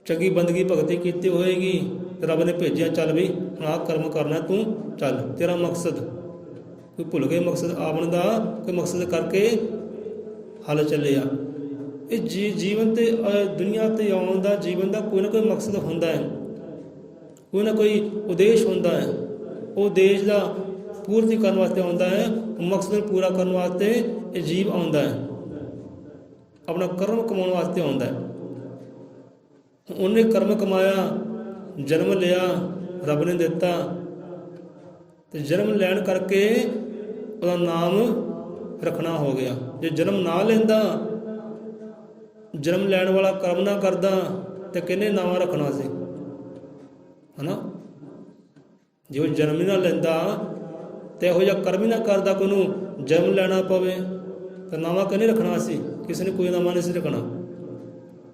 ਚੰਗੀ ਬੰਦਗੀ ਭਗਤੀ ਕੀਤੀ ਹੋਏਗੀ ਤੇ ਰੱਬ ਨੇ ਭੇਜਿਆ, ਚੱਲ ਵੀ ਹੁਣ ਆਹ ਕਰਮ ਕਰਨਾ, ਤੂੰ ਚੱਲ, ਤੇਰਾ ਮਕਸਦ ਕੋਈ ਭੁੱਲ ਗਏ ਮਕਸਦ ਆਵਣ ਦਾ, ਕੋਈ ਮਕਸਦ ਕਰਕੇ ਹਲ ਚੱਲਿਆ। ਇਹ ਜੀਵਨ ਤੇ ਦੁਨੀਆ ਤੇ ਆਉਣ ਦਾ, ਜੀਵਨ ਦਾ ਕੋਈ ਨਾ ਕੋਈ ਮਕਸਦ ਹੁੰਦਾ ਹੈ, ਕੋਈ ਨਾ ਕੋਈ ਉਦੇਸ਼ ਹੁੰਦਾ ਹੈ। ਉਹ ਉਦੇਸ਼ ਦਾ ਪੂਰਤੀ ਕਰਨ ਵਾਸਤੇ ਆਉਂਦਾ ਹੈ, ਮਕਸਦ ਨੂੰ ਪੂਰਾ ਕਰਨ ਵਾਸਤੇ ਇਹ ਜੀਵ ਆਉਂਦਾ ਹੈ, ਆਪਣਾ ਕਰਮ ਕਮਾਉਣ ਵਾਸਤੇ ਆਉਂਦਾ ਹੈ। ਉਹਨੇ ਕਰਮ ਕਮਾਇਆ, ਜਨਮ ਲਿਆ, ਰੱਬ ਨੇ ਦਿੱਤਾ, ਤੇ ਜਨਮ ਲੈਣ ਕਰਕੇ ਉਹਦਾ ਨਾਮ ਰੱਖਣਾ ਹੋ ਗਿਆ। ਜੇ ਜਨਮ ਨਾ ਲੈਂਦਾ, ਜਨਮ ਲੈਣ ਵਾਲਾ ਕਰਮ ਨਾ ਕਰਦਾ, ਤੇ ਕਿਹਨੇ ਨਾਮ ਰੱਖਣਾ ਸੀ, ਹੈ ਨਾ। ਜੇ ਉਹ ਜਨਮ ਹੀ ਨਾ ਲੈਂਦਾ ਤੇ ਇਹੋ ਜਿਹਾ ਕਰਮ ਹੀ ਨਾ ਕਰਦਾ ਕਿ ਉਹਨੂੰ ਜਨਮ ਲੈਣਾ ਪਵੇ, ਤਾਂ ਨਾਵਾਂ ਕਿਹਨੇ ਰੱਖਣਾ ਸੀ, ਕਿਸੇ ਨੇ ਕੋਈ ਨਾਵਾਂ ਨਹੀਂ ਸੀ ਰੱਖਣਾ।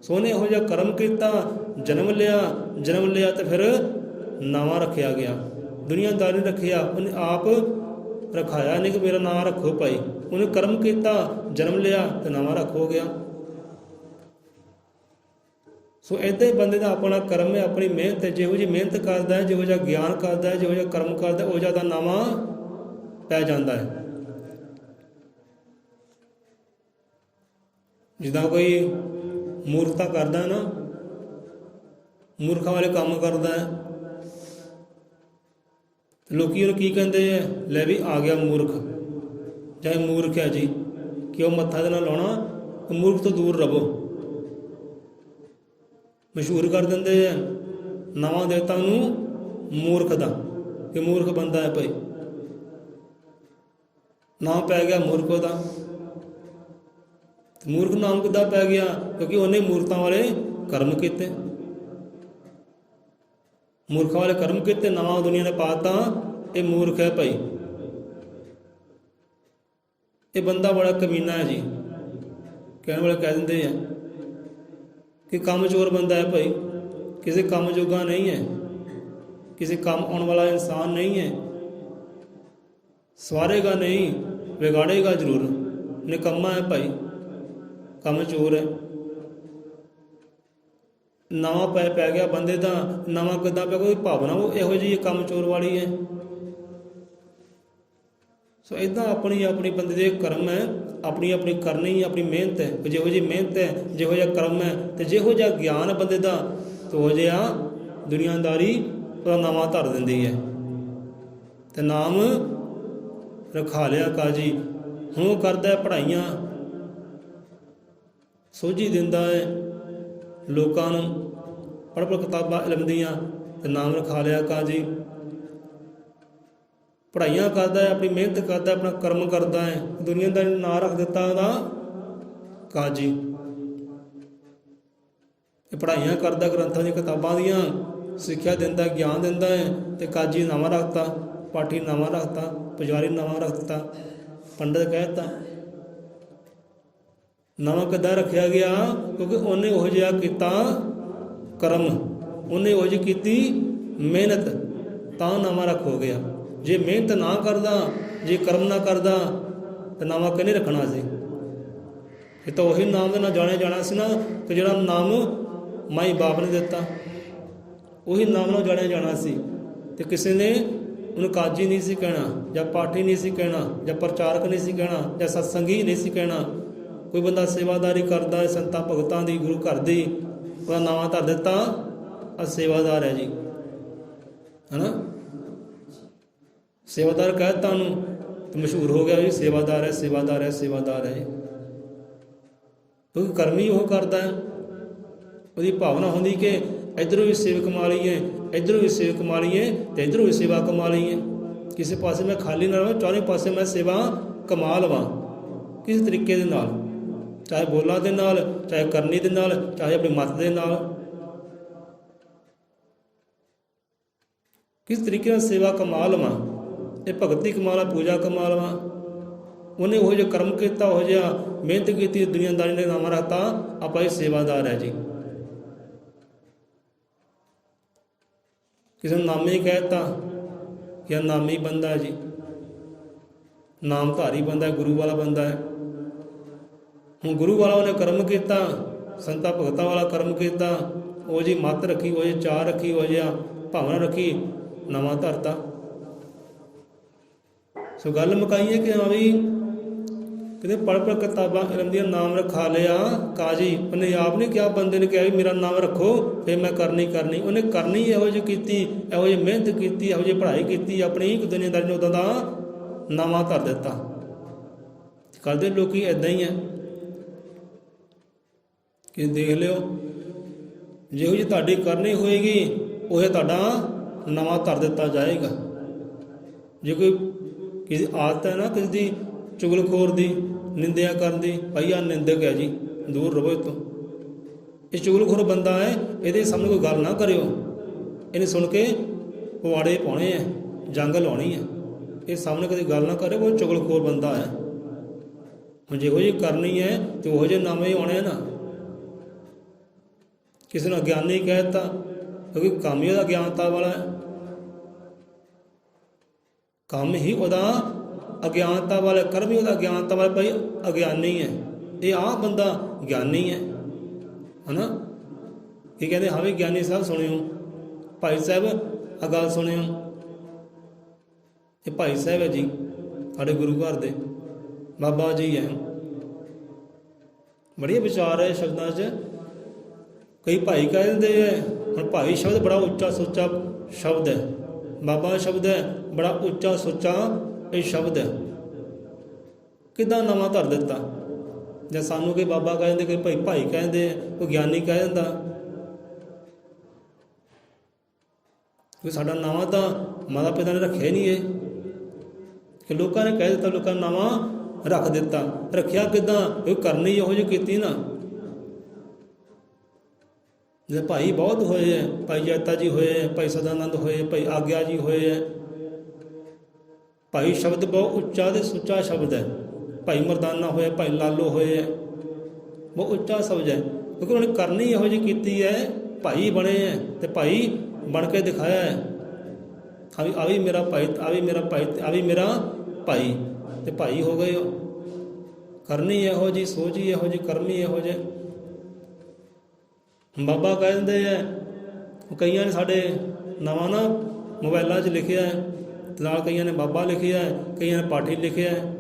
ਸੋ ਉਹਨੇ ਇਹੋ ਜਿਹਾ ਕਰਮ ਕੀਤਾ, ਜਨਮ ਲਿਆ ਤੇ ਫਿਰ ਨਾਵਾਂ ਰੱਖਿਆ ਗਿਆ। ਦੁਨੀਆਦਾਰੀ ਰੱਖਿਆ, ਉਹਨੇ ਆਪ ਰਖਾਇਆ ਨਹੀਂ ਕਿ ਮੇਰਾ ਨਾਂ ਰੱਖੋ ਭਾਈ। ਉਹਨੇ ਕਰਮ ਕੀਤਾ, ਜਨਮ ਲਿਆ ਤੇ ਨਾਵਾਂ ਰੱਖੋ ਗਿਆ। ਸੋ ਇੱਦਾਂ ਹੀ ਬੰਦੇ ਦਾ ਆਪਣਾ ਕਰਮ ਹੈ, ਆਪਣੀ ਮਿਹਨਤ ਹੈ। ਜਿਹੋ ਜਿਹੀ ਮਿਹਨਤ ਕਰਦਾ ਹੈ, ਜਿਹੋ ਜਿਹਾ ਗਿਆਨ ਕਰਦਾ ਹੈ, ਜਿਹੋ ਜਿਹਾ ਕਰਮ ਕਰਦਾ, ਉਹ ਜਿਆਦਾ ਨਾਵਾਂ ਪੈ ਜਾਂਦਾ ਹੈ। ਜਿੱਦਾਂ ਕੋਈ ਮੂਰਖਤਾ ਕਰਦਾ ਹੈ ਨਾ, ਮੂਰਖਾਂ ਵਾਲੇ ਕੰਮ ਕਰਦਾ ਹੈ, ਲੋਕੀ ਉਹਨੂੰ ਕੀ ਕਹਿੰਦੇ ਹੈ, ਲੈ ਵੀ ਆ ਗਿਆ ਮੂਰਖ, ਚਾਹੇ ਮੂਰਖ ਹੈ ਜੀ, ਕਿਉਂ ਮੱਥਾ ਦੇ ਨਾਲ ਲਾਉਣਾ, ਮੂਰਖ ਤੋਂ ਦੂਰ ਰਹੋ। ਮਸ਼ਹੂਰ ਕਰ ਦਿੰਦੇ ਹੈ ਨਵਾਂ ਦੇਵਤਾ ਨੂੰ ਮੂਰਖ ਦਾ, ਕਿ ਮੂਰਖ ਬੰਦਾ ਹੈ ਭਾਈ, ਨਾਮ ਪੈ ਗਿਆ ਮੂਰਖ ਦਾ। ਮੂਰਖ ਨਾਮ ਕਿੱਦਾਂ ਪੈ ਗਿਆ, ਕਿਉਂਕਿ ਉਹਨੇ ਮੂਰਖਾਂ ਵਾਲੇ ਕਰਮ ਕੀਤੇ, ਮੂਰਖਾਂ ਵਾਲੇ ਕਰਮ ਕੀਤੇ, ਨਵਾਂ ਦੁਨੀਆ ਨੇ ਪਾਤਾ, ਇਹ ਮੂਰਖ ਹੈ ਭਾਈ। ਇਹ ਬੰਦਾ ਬੜਾ ਕਮੀਨਾ ਹੈ ਜੀ। ਕਹਿਣ ਵਾਲੇ ਕਹਿ ਦਿੰਦੇ ਆ ਕਿ ਕੰਮ ਚੋਰ ਬੰਦਾ ਹੈ ਭਾਈ, ਕਿਸੇ ਕੰਮ ਜੋਗਾ ਨਹੀਂ ਹੈ, ਕਿਸੇ ਕੰਮ ਆਉਣ ਵਾਲਾ ਇਨਸਾਨ ਨਹੀਂ ਹੈ, ਸਵਾਰੇਗਾ ਨਹੀਂ, ਵਿਗਾੜੇਗਾ ਜ਼ਰੂਰ, ਨਿਕੰਮਾ ਹੈ ਭਾਈ, ਕੰਮ ਚੋਰ ਹੈ। ਨਵਾਂ ਪੈ ਗਿਆ ਬੰਦੇ ਦਾ, ਨਵਾਂ ਕਿੱਦਾਂ ਪਿਆ, ਕੋਈ ਭਾਵਨਾ ਉਹ ਇਹੋ ਜਿਹੀ ਕੰਮ ਚੋਰ ਵਾਲੀ ਹੈ। ਸੋ ਇੱਦਾਂ ਆਪਣੀ ਆਪਣੀ ਬੰਦੇ ਦੇ ਕਰਮ ਹੈ, ਆਪਣੀ ਆਪਣੀ ਕਰਨੀ, ਆਪਣੀ ਮਿਹਨਤ ਹੈ। ਜਿਹੋ ਜਿਹੀ ਮਿਹਨਤ ਹੈ, ਜਿਹੋ ਜਿਹਾ ਕਰਮ ਹੈ, ਤੇ ਜਿਹੋ ਜਿਹਾ ਗਿਆਨ ਹੈ ਬੰਦੇ ਦਾ, ਤੇ ਉਹ ਜਿਹਾ ਦੁਨੀਆਦਾਰੀ ਉਹਦਾ ਨਾਵਾਂ ਧਰ ਦਿੰਦੀ ਹੈ। ਤੇ ਨਾਮ ਰਖਾ ਲਿਆ ਕਾਜੀ। ਹੁਣ ਉਹ ਕਰਦਾ ਪੜ੍ਹਾਈਆਂ, ਸੋਝੀ ਦਿੰਦਾ ਹੈ ਲੋਕਾਂ ਨੂੰ, ਪੜ੍ਹ ਕਿਤਾਬਾਂ ਇਲਮ ਦੀਆਂ, ਤੇ ਨਾਮ ਰਖਾ ਲਿਆ ਕਾਜੀ। ਪੜ੍ਹਾਈਆਂ ਕਰਦਾ ਹੈ, ਆਪਣੀ ਮਿਹਨਤ ਕਰਦਾ, ਆਪਣਾ ਕਰਮ ਕਰਦਾ ਹੈ, ਦੁਨੀਆ ਦਾ ਨਾਂ ਰੱਖ ਦਿੱਤਾ ਉਹਦਾ ਕਾਜੀ। ਇਹ ਪੜ੍ਹਾਈਆਂ ਕਰਦਾ, ਗ੍ਰੰਥਾਂ ਦੀਆਂ ਕਿਤਾਬਾਂ ਦੀਆਂ ਸਿੱਖਿਆ ਦਿੰਦਾ, ਗਿਆਨ ਦਿੰਦਾ ਹੈ, ਤੇ ਕਾਜੀ ਨਾਵਾਂ ਰੱਖਤਾ, ਪਾਠੀ ਨਾਵਾਂ ਰੱਖਤਾ, ਪੁਜਾਰੀ ਨਾਵਾਂ ਰੱਖ ਦਿੱਤਾ, ਪੰਡਤ ਕਹਿ ਦਿੱਤਾ। ਨਾਵਾਂ ਕਿੱਦਾਂ ਰੱਖਿਆ ਗਿਆ, ਕਿਉਂਕਿ ਉਹਨੇ ਉਹੋ ਜਿਹਾ ਕੀਤਾ ਕਰਮ, ਉਹਨੇ ਉਹੋ ਜਿਹੀ ਕੀਤੀ ਮਿਹਨਤ, ਤਾਂ ਨਾਵਾਂ ਰੱਖ ਹੋ ਗਿਆ। ਜੇ ਮਿਹਨਤ ਨਾ ਕਰਦਾ, ਜੇ ਕਰਮ ਨਾ ਕਰਦਾ, ਤਾਂ ਨਾਵਾਂ ਕਿਹਨੇ ਰੱਖਣਾ ਸੀ। ਇਹ ਤਾਂ ਉਹੀ ਨਾਮ ਦੇ ਨਾਲ ਜਾਣਿਆ ਜਾਣਾ ਸੀ ਨਾ, ਕਿ ਜਿਹੜਾ ਨਾਮ ਮਾਈ ਬਾਪ ਨੇ ਦਿੱਤਾ, ਉਹੀ ਨਾਮ ਨਾਲ ਜਾਣਿਆ ਜਾਣਾ ਸੀ। ਤੇ ਕਿਸੇ ਨੇ ਉਹਨੂੰ ਕਾਜੀ ਨਹੀਂ ਸੀ ਕਹਿਣਾ, ਜਾਂ ਪਾਠੀ ਨਹੀਂ ਸੀ ਕਹਿਣਾ, ਜਾਂ ਪ੍ਰਚਾਰਕ ਨਹੀਂ ਸੀ ਕਹਿਣਾ, ਜਾਂ ਸਤਸੰਗੀ ਨਹੀਂ ਸੀ ਕਹਿਣਾ। ਕੋਈ ਬੰਦਾ ਸੇਵਾਦਾਰੀ ਕਰਦਾ ਹੈ ਸੰਤਾਂ ਭਗਤਾਂ ਦੀ, ਗੁਰੂ ਘਰ ਦੀ, ਉਹਦਾ ਨਾਵਾਂ ਧਰ ਦਿੱਤਾ, ਆ ਸੇਵਾਦਾਰ ਹੈ ਜੀ, ਹੈ ਨਾ। ਸੇਵਾਦਾਰ ਕਹਿ ਦਿੱਤਾ ਉਹਨੂੰ, ਤੇ ਮਸ਼ਹੂਰ ਹੋ ਗਿਆ ਜੀ, ਸੇਵਾਦਾਰ ਹੈ, ਸੇਵਾਦਾਰ ਹੈ, ਸੇਵਾਦਾਰ ਹੈ। ਕਿਉਂਕਿ ਕਰਮੀ ਉਹ ਕਰਦਾ ਹੈ, ਉਹਦੀ ਭਾਵਨਾ ਹੁੰਦੀ ਕਿ ਇੱਧਰੋਂ ਵੀ ਸੇਵਾ ਕਮਾ ਲਈਏ, ਇੱਧਰੋਂ ਵੀ ਸੇਵਾ ਕਮਾ ਲਈਏ, ਤੇ ਇੱਧਰੋਂ ਵੀ ਸੇਵਾ ਕਮਾ ਲਈਏ। ਕਿਸੇ ਪਾਸੇ ਮੈਂ ਖਾਲੀ ਨਾ ਰਹਾਂ, ਚਾਰੇ ਪਾਸੇ ਮੈਂ ਸੇਵਾ ਕਮਾ ਲਵਾਂ ਕਿਸੇ ਤਰੀਕੇ ਦੇ ਨਾਲ, ਚਾਹੇ ਬੋਲਾਂ ਦੇ ਨਾਲ, ਚਾਹੇ ਕਰਨੀ ਦੇ ਨਾਲ, ਚਾਹੇ ਆਪਣੀ ਮੱਤ ਦੇ ਨਾਲ। ਕਿਸ ਤਰੀਕੇ ਨਾਲ ਸੇਵਾ ਕਮਾ ਲਵਾਂ, ਇਹ ਭਗਤੀ ਕਮਾ ਲਾ, ਪੂਜਾ ਕਮਾ ਲਵਾਂ। ਉਹਨੇ ਉਹੋ ਜਿਹਾ ਕਰਮ ਕੀਤਾ, ਉਹੋ ਜਿਹਾ ਮਿਹਨਤ ਕੀਤੀ, ਦੁਨੀਆਦਾਰੀ ਨੇ ਨਾਮ ਰੱਖਤਾ, ਆਪਾਂ ਇਹ ਸੇਵਾਦਾਰ ਹੈ ਜੀ। ਕਿਸੇ ਨੂੰ ਨਾਮੇ ਕਹਿ ਦਿੱਤਾ ਕਿ ਨਾਮੀ ਬੰਦਾ ਹੈ ਜੀ, ਨਾਮਧਾਰੀ ਬੰਦਾ ਹੈ, ਗੁਰੂ ਵਾਲਾ ਬੰਦਾ ਹੈ। ਹੁਣ ਗੁਰੂ ਵਾਲਾ ਉਹਨੇ ਕਰਮ ਕੀਤਾ, ਸੰਤਾਂ ਭਗਤਾਂ ਵਾਲਾ ਕਰਮ ਕੀਤਾ, ਉਹ ਜੀ ਮੱਤ ਰੱਖੀ, ਉਹ ਜਿਹੀ ਚਾਹ ਰੱਖੀ, ਉਹ ਜਿਹਾ ਭਾਵਨਾ ਰੱਖੀ, ਨਵਾਂ ਧਰਤਾ। ਸੋ ਗੱਲ ਮੁਕਾਈਏ ਕਿ ਹਾਂ ਵੀ ਕਹਿੰਦੇ ਪੜ੍ਹ ਪੜ੍ਹ ਕਿਤਾਬਾਂ ਇਲਮ ਦੀਆਂ ਨਾਮ ਰਖਾ ਲਿਆ ਕਾਜੀ। ਉਹਨੇ ਆਪ ਨਹੀਂ ਕਿਹਾ, ਬੰਦੇ ਨੇ ਕਿਹਾ ਵੀ ਮੇਰਾ ਨਾਮ ਰੱਖੋ ਫਿਰ ਮੈਂ ਕਰਨੀ। ਉਹਨੇ ਕਰਨੀ ਇਹੋ ਜਿਹੀ ਕੀਤੀ, ਇਹੋ ਜਿਹੀ ਮਿਹਨਤ ਕੀਤੀ, ਇਹੋ ਜਿਹੀ ਪੜ੍ਹਾਈ ਕੀਤੀ, ਆਪਣੀ ਦੁਨੀਆਦਾਰੀ ਨੂੰ ਉੱਦਾਂ ਦਾ ਨਵਾਂ ਧਰ ਦਿੱਤਾ। ਕਰਦੇ ਲੋਕੀ ਇੱਦਾਂ ਹੀ ਹੈ ਕਿ ਦੇਖ ਲਿਓ, ਜਿਹੋ ਜਿਹੀ ਤੁਹਾਡੀ ਕਰਨੀ ਹੋਏਗੀ ਉਹ ਤੁਹਾਡਾ ਨਵਾਂ ਧਰ ਦਿੱਤਾ ਜਾਏਗਾ। ਜੇ ਕੋਈ ਕਿਸੇ ਆਦਤ ਹੈ ਨਾ ਕਿਸੇ ਦੀ ਚੁਗਲਖੋਰ ਦੀ, ਨਿੰਦਿਆ ਕਰਨ ਦੀ, ਭਾਈ ਆਹ ਨਿੰਦਕ ਹੈ ਜੀ, ਦੂਰ ਰਹੋ ਇਹ ਤੋਂ। ਇਹ ਚੁਗਲਖੋਰ ਬੰਦਾ ਹੈ, ਇਹਦੇ ਸਾਹਮਣੇ ਕੋਈ ਗੱਲ ਨਾ ਕਰਿਓ, ਇਹਨੇ ਸੁਣ ਕੇ ਪਵਾੜੇ ਪਾਉਣੇ ਹੈ, ਜੰਗ ਲਾਉਣੀ ਹੈ। ਇਹ ਸਾਹਮਣੇ ਕਦੇ ਗੱਲ ਨਾ ਕਰੇ, ਉਹ ਚੁਗਲਖੋਰ ਬੰਦਾ ਹੈ। ਹੁਣ ਜਿਹੋ ਜਿਹੀ ਕਰਨੀ ਹੈ ਤੇ ਉਹੋ ਜਿਹੇ ਨਾਮ ਹੀ ਆਉਣੇ ਨਾ। ਕਿਸੇ ਨੂੰ ਅਗਿਆਨੀ ਕਹਿ ਦਿੱਤਾ ਕਿਉਂਕਿ ਕੰਮ ਹੀ ਉਹਦਾ ਅਗਿਆਨਤਾ ਵਾਲਾ ਹੈ, ਕੰਮ ਹੀ ਉਹਦਾ ਅਗਿਆਨਤਾ ਵਾਲਾ, ਕਰਮ ਹੀ ਉਹਦਾ ਅਗਿਆਨਤਾ ਵਾਲਾ। ਭਾਈ ਅਗਿਆਨੀ ਹੈ, ਇਹ ਆਹ ਬੰਦਾ ਗਿਆਨੀ ਹੈ ਨਾ। ਇਹ ਕਹਿੰਦੇ ਹਾਂ ਵੀ ਗਿਆਨੀ ਸਾਹਿਬ ਸੁਣਿਓ, ਭਾਈ ਸਾਹਿਬ ਆਹ ਗੱਲ ਸੁਣਿਓ। ਇਹ ਭਾਈ ਸਾਹਿਬ ਹੈ ਜੀ, ਸਾਡੇ ਗੁਰੂ ਘਰ ਦੇ ਬਾਬਾ ਜੀ ਹੈ। ਬੜੀਆ ਵਿਚਾਰ ਹੈ ਸ਼ਬਦਾਂ 'ਚ। ਕਈ ਭਾਈ ਕਹਿ ਦਿੰਦੇ ਹੈ। ਹੁਣ ਭਾਈ ਸ਼ਬਦ ਬੜਾ ਉੱਚਾ ਸੁੱਚਾ ਸ਼ਬਦ ਹੈ, ਬਾਬਾ ਸ਼ਬਦ ਹੈ ਬੜਾ ਉੱਚਾ ਸੁੱਚਾ ਇਹ ਸ਼ਬਦ ਹੈ। ਕਿੱਦਾਂ ਨਵਾਂ ਧਰ ਦਿੱਤਾ। ਜਾਂ ਸਾਨੂੰ ਕੋਈ ਬਾਬਾ ਕਹਿ ਦਿੰਦੇ, ਕੋਈ ਭਾਈ ਕਹਿ ਦਿੰਦੇ, ਕੋਈ ਗਿਆਨੀ ਕਹਿ ਦਿੰਦਾ। ਕੋਈ ਸਾਡਾ ਨਾਵਾਂ ਤਾਂ ਮਾਤਾ ਪਿਤਾ ਨੇ ਰੱਖਿਆ ਨਹੀਂ ਇਹ, ਕਿ ਲੋਕਾਂ ਨੇ ਕਹਿ ਦਿੱਤਾ, ਲੋਕਾਂ ਨੇ ਨਾਵਾਂ ਰੱਖ ਦਿੱਤਾ। ਰੱਖਿਆ ਕਿੱਦਾਂ? ਇਹ ਕਰਨੀ ਇਹੋ ਜਿਹੀ ਕੀਤੀ ਨਾ। ਜੇ ਭਾਈ ਬਹੁਤ ਹੋਏ ਹੈ, ਭਾਈ ਜੈਤਾ ਜੀ ਹੋਏ ਹੈ, ਭਾਈ ਸਦਾਨੰਦ ਹੋਏ, ਭਾਈ ਆਗਿਆ ਜੀ ਹੋਏ ਹੈ। ਭਾਈ ਸ਼ਬਦ ਬਹੁਤ ਉੱਚਾ ਤੇ ਸੁੱਚਾ ਸ਼ਬਦ ਹੈ। ਭਾਈ ਮਰਦਾਨਾ ਹੋਏ, ਭਾਈ ਲਾਲੋ ਹੋਏ ਹੈ, ਬਹੁਤ ਉੱਚਾ ਸ਼ਬਦ ਹੈ। ਕਿਉਂਕਿ ਉਹਨੇ ਕਰਨੀ ਇਹੋ ਜਿਹੀ ਕੀਤੀ ਹੈ, ਭਾਈ ਬਣੇ ਹੈ ਤੇ ਭਾਈ ਬਣ ਕੇ ਦਿਖਾਇਆ ਹੈ। ਆ ਵੀ ਮੇਰਾ ਭਾਈ, ਆ ਵੀ ਮੇਰਾ ਭਾਈ, ਆ ਵੀ ਮੇਰਾ ਭਾਈ, ਤੇ ਭਾਈ ਹੋ ਗਏ ਹੋ। ਕਰਨੀ ਇਹੋ ਜਿਹੀ, ਸੋਚ ਹੀ ਇਹੋ ਜਿਹੀ, ਕਰਮੀ ਇਹੋ ਜਿਹੇ। ਬਾਬਾ ਕਹਿ ਦਿੰਦੇ ਹੈ, ਉਹ ਕਈਆਂ ਨੇ ਸਾਡੇ ਨਵਾਂ ਨਾ ਮੋਬਾਇਲਾਂ 'ਚ ਲਿਖਿਆ ਹੈ, ਤੇ ਨਾਲ ਕਈਆਂ ਨੇ ਬਾਬਾ ਲਿਖਿਆ ਹੈ, ਕਈਆਂ ਨੇ ਪਾਠੀ ਲਿਖਿਆ ਹੈ।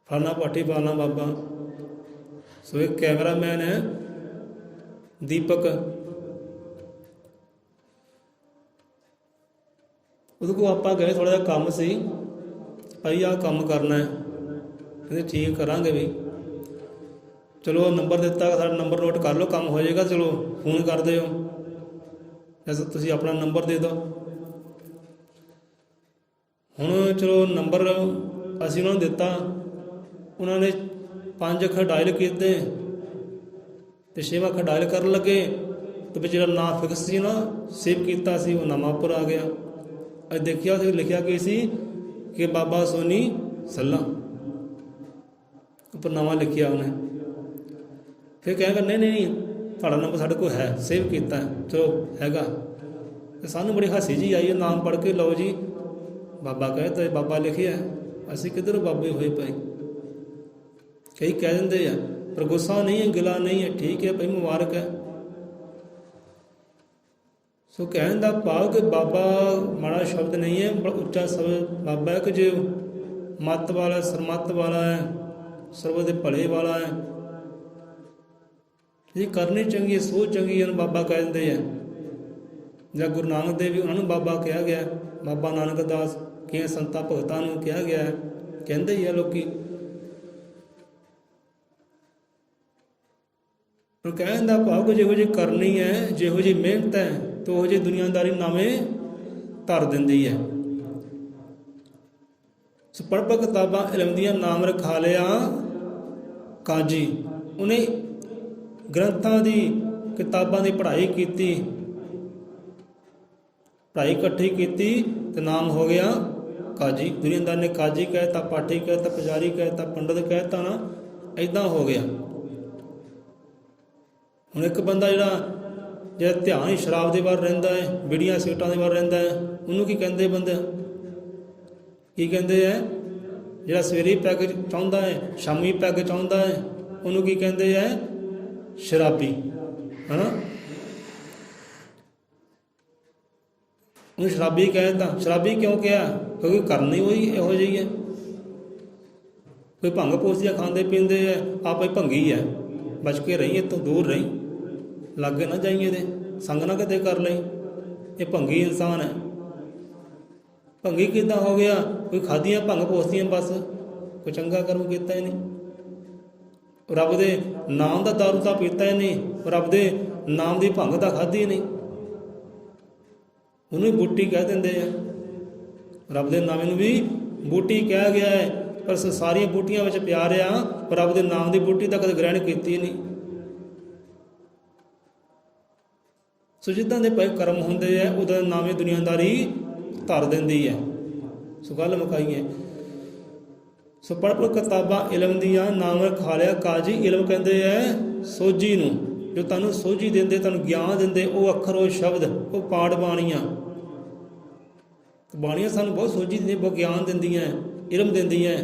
ਫਲਾਣਾ ਪਾਠੀ ਫਲਾਣਾ ਬਾਬਾ। ਸੋ ਇੱਕ ਕੈਮਰਾਮੈਨ ਹੈ ਦੀਪਕ, ਉਹਦੇ ਕੋਲ ਆਪਾਂ ਗਏ, ਥੋੜ੍ਹਾ ਜਿਹਾ ਕੰਮ ਸੀ। ਭਾਈ ਆਹ ਕੰਮ ਕਰਨਾ ਹੈ। ਕਹਿੰਦੇ ਠੀਕ ਕਰਾਂਗੇ ਵੀ। ਚਲੋ ਨੰਬਰ ਦਿੱਤਾ, ਸਾਡਾ ਨੰਬਰ ਨੋਟ ਕਰ ਲਓ, ਕੰਮ ਹੋ ਜਾਏਗਾ, ਚਲੋ ਫੋਨ ਕਰ ਦਿਓ, ਵੈਸੇ ਤੁਸੀਂ ਆਪਣਾ ਨੰਬਰ ਦੇ ਦਿਓ। ਹੁਣ ਚਲੋ ਨੰਬਰ ਅਸੀਂ ਉਹਨਾਂ ਨੂੰ ਦਿੱਤਾ, ਉਹਨਾਂ ਨੇ 5 ਅੱਖਰ ਡਾਇਲ ਕੀਤੇ ਅਤੇ 6ਵਾਂ ਅੱਖਰ ਡਾਇਲ ਕਰਨ ਲੱਗੇ ਅਤੇ ਵਿੱਚ ਜਿਹੜਾ ਨਾਂ ਫਿਕਸ ਸੀ ਨਾ, ਸੇਵ ਕੀਤਾ ਸੀ, ਉਹ ਨਾਮਾਂ ਉੱਪਰ ਆ ਗਿਆ। ਅੱਜ ਦੇਖਿਆ ਉੱਥੇ ਲਿਖਿਆ ਕੀ ਸੀ ਕਿ ਬਾਬਾ ਸੋਨੀ ਸੱਲਾ, ਉੱਪਰ ਨਾਮਾਂ ਲਿਖਿਆ ਉਹਨੇ। ਫਿਰ ਕਹਿੰਗਾ ਨਹੀਂ ਤੁਹਾਡਾ ਨੰਬਰ ਸਾਡੇ ਕੋਲ ਹੈ, ਸੇਵ ਕੀਤਾ, ਚਲੋ ਹੈਗਾ। ਅਤੇ ਸਾਨੂੰ ਬੜੀ ਹਾਸੀ ਜੀ ਆਈ, ਨਾਮ ਪੜ੍ਹ ਕੇ ਲਓ ਜੀ ਬਾਬਾ ਕਹੇ ਤਾਂ ਬਾਬਾ ਲਿਖਿਆ, ਅਸੀਂ ਕਿੱਧਰੋਂ ਬਾਬੇ ਹੋਏ ਪਏ। ਕਈ ਕਹਿ ਦਿੰਦੇ ਆ, ਪਰ ਗੁੱਸਾ ਨਹੀਂ ਹੈ, ਗਿਲਾ ਨਹੀਂ ਹੈ, ਠੀਕ ਹੈ ਭਾਈ, ਮੁਬਾਰਕ ਹੈ। ਸੋ ਕਹਿਣ ਦਾ ਭਾਵ ਕਿ ਬਾਬਾ ਮਾੜਾ ਸ਼ਬਦ ਨਹੀਂ ਹੈ, ਬੜਾ ਉੱਚਾ ਸ਼ਬਦ ਬਾਬਾ ਹੈ, ਕਿ ਜੇ ਮੱਤ ਵਾਲਾ, ਸਰਮੱਤ ਵਾਲਾ ਹੈ, ਸਰਬ ਦੇ ਭਲੇ ਵਾਲਾ ਹੈ। ਜੇ ਕਰਨੀ ਚੰਗੀ, ਸੋਚ ਚੰਗੀ, ਉਹਨੂੰ ਬਾਬਾ ਕਹਿ ਦਿੰਦੇ ਆ। ਜਾਂ ਗੁਰੂ ਨਾਨਕ ਦੇਵ ਵੀ ਉਹਨਾਂ ਨੂੰ ਬਾਬਾ ਕਿਹਾ ਗਿਆ, ਬਾਬਾ ਨਾਨਕ ਦਾਸ, ਕਈਆਂ ਸੰਤਾਂ ਭਗਤਾਂ ਨੂੰ ਕਿਹਾ ਗਿਆ, ਕਹਿੰਦੇ ਹੀ ਆ ਲੋਕੀ। ਪਰ ਕਹਿਣ ਦਾ ਭਾਵ ਕਿ ਜਿਹੋ ਜਿਹੀ ਕਰਨੀ ਹੈ, ਜਿਹੋ ਜਿਹੀ ਮਿਹਨਤ ਹੈ, ਤੇ ਉਹੋ ਜਿਹੀ ਦੁਨੀਆਦਾਰੀ ਨਾਵੇਂ ਧਰ ਦਿੰਦੀ ਹੈ। ਸੋ ਪੜ੍ਹ ਪੜ੍ਹ ਕਿਤਾਬਾਂ ਇਲਮ ਦੀਆਂ ਨਾਮ ਰਖਾ ਲਿਆ ਕਾਜੀ। ਉਹਨੇ ਗ੍ਰੰਥਾਂ ਦੀ, ਕਿਤਾਬਾਂ ਦੀ ਪੜ੍ਹਾਈ ਕੀਤੀ, ਪੜ੍ਹਾਈ ਇਕੱਠੀ ਕੀਤੀ ਤੇ ਨਾਮ ਹੋ ਗਿਆ ਕਾਜੀ। ਦੁਨੀਆਦਾਰ ਨੇ ਕਾਜੀ ਕਹਿਤਾ, ਪਾਠੀ ਕਹਿਤਾ, ਪੁਜਾਰੀ ਕਹਿਤਾ, ਪੰਡਤ ਕਹਿਤਾ ਨਾ, ਇੱਦਾਂ ਹੋ ਗਿਆ। ਹੁਣ ਇੱਕ ਬੰਦਾ ਜਿਹੜਾ ਧਿਆਨ ਹੀ ਸ਼ਰਾਬ ਦੇ ਵੱਲ ਰਹਿੰਦਾ ਹੈ, ਬੀੜੀਆਂ ਸਿਗਰਟਾਂ ਦੇ ਵੱਲ ਰਹਿੰਦਾ ਹੈ, ਉਹਨੂੰ ਕੀ ਕਹਿੰਦੇ ਬੰਦੇ? ਕੀ ਕਹਿੰਦੇ ਹੈ? ਜਿਹੜਾ ਸਵੇਰੇ ਪੈਗ ਚਾਹੁੰਦਾ ਹੈ, ਸ਼ਾਮੀ ਪੈਗ ਚਾਹੁੰਦਾ ਹੈ, ਉਹਨੂੰ ਕੀ ਕਹਿੰਦੇ ਹੈ? ਸ਼ਰਾਬੀ। ਹੈ ਨਾ। ਉਹਨੂੰ ਸ਼ਰਾਬੀ ਕਹਿ ਦਿੱਤਾ। ਸ਼ਰਾਬੀ ਕਿਉਂ ਕਿਹਾ? ਕਿਉਂਕਿ ਕਰਨੀ ਉਹੀ ਇਹੋ ਜਿਹੀ ਹੈ। ਕੋਈ ਭੰਗ ਪੋਸੀਆਂ ਖਾਂਦੇ ਪੀਂਦੇ ਹੈ, ਆਪਾਂ ਹੀ ਭੰਗੀ ਹੈ। ਬਚ ਕੇ ਰਹੀ, ਇਹ ਤੋਂ ਦੂਰ ਰਹੀ, ਲਾਗੇ ਨਾ ਜਾਈਏ, ਇਹਦੇ ਸੰਗ ਨਾ ਕਿਤੇ ਕਰ ਲਈ। ਇਹ ਭੰਗੀ ਇਨਸਾਨ ਹੈ। ਭੰਗੀ ਕਿੱਦਾਂ ਹੋ ਗਿਆ? ਕੋਈ ਖਾਧੀਆਂ ਭੰਗ ਪੋਸਦੀਆਂ, ਬਸ ਕੋਈ ਚੰਗਾ ਕਰਮ ਕੀਤਾ ਹੀ ਨਹੀਂ। ਰੱਬ ਦੇ ਨਾਮ ਦਾ ਦਾਰੂ ਤਾਂ ਪੀਤਾ ਹੀ ਨਹੀਂ, ਰੱਬ ਦੇ ਨਾਮ ਦੀ ਭੰਗ ਤਾਂ ਖਾਧੀ ਨਹੀਂ। ਉਹਨੂੰ ਵੀ ਬੂਟੀ ਕਹਿ ਦਿੰਦੇ ਆ। ਰੱਬ ਦੇ ਨਾਮ ਨੂੰ ਵੀ ਬੂਟੀ ਕਿਹਾ ਗਿਆ ਹੈ, ਪਰ ਸਾਰੀਆਂ ਬੂਟੀਆਂ ਵਿੱਚ ਪਿਆਰ ਆ, ਪਰ ਰੱਬ ਦੇ ਨਾਮ ਦੀ ਬੂਟੀ ਤਾਂ ਕਦੇ ਗ੍ਰਹਿਣ ਕੀਤੀ ਨਹੀਂ। ਸੋ ਜਿੱਦਾਂ ਦੇ ਪਏ ਕਰਮ ਹੁੰਦੇ ਹੈ, ਉਹਦਾ ਨਾਮੇ ਦੁਨੀਆਦਾਰੀ ਧਰ ਦਿੰਦੀ ਹੈ। ਸੋ ਗੱਲ ਮੁਕਾਈਏ। ਸੋ ਪੜ੍ਹ ਕਿਤਾਬਾਂ ਇਲਮ ਦੀਆਂ, ਨਾਮ ਰਖਾ ਲਿਆ ਕਾਜੀ। ਇਲਮ ਕਹਿੰਦੇ ਹੈ ਸੋਝੀ ਨੂੰ, ਜੋ ਤੁਹਾਨੂੰ ਸੋਝੀ ਦਿੰਦੇ, ਤੁਹਾਨੂੰ ਗਿਆਨ ਦਿੰਦੇ। ਉਹ ਅੱਖਰ, ਉਹ ਸ਼ਬਦ, ਉਹ ਪਾਠ ਬਾਣੀਆਂ। ਬਾਣੀਆਂ ਸਾਨੂੰ ਬਹੁਤ ਸੋਝੀ ਦਿੰਦੀਆਂ, ਬਹੁਤ ਗਿਆਨ ਦਿੰਦੀਆਂ, ਇਲਮ ਦਿੰਦੀਆਂ।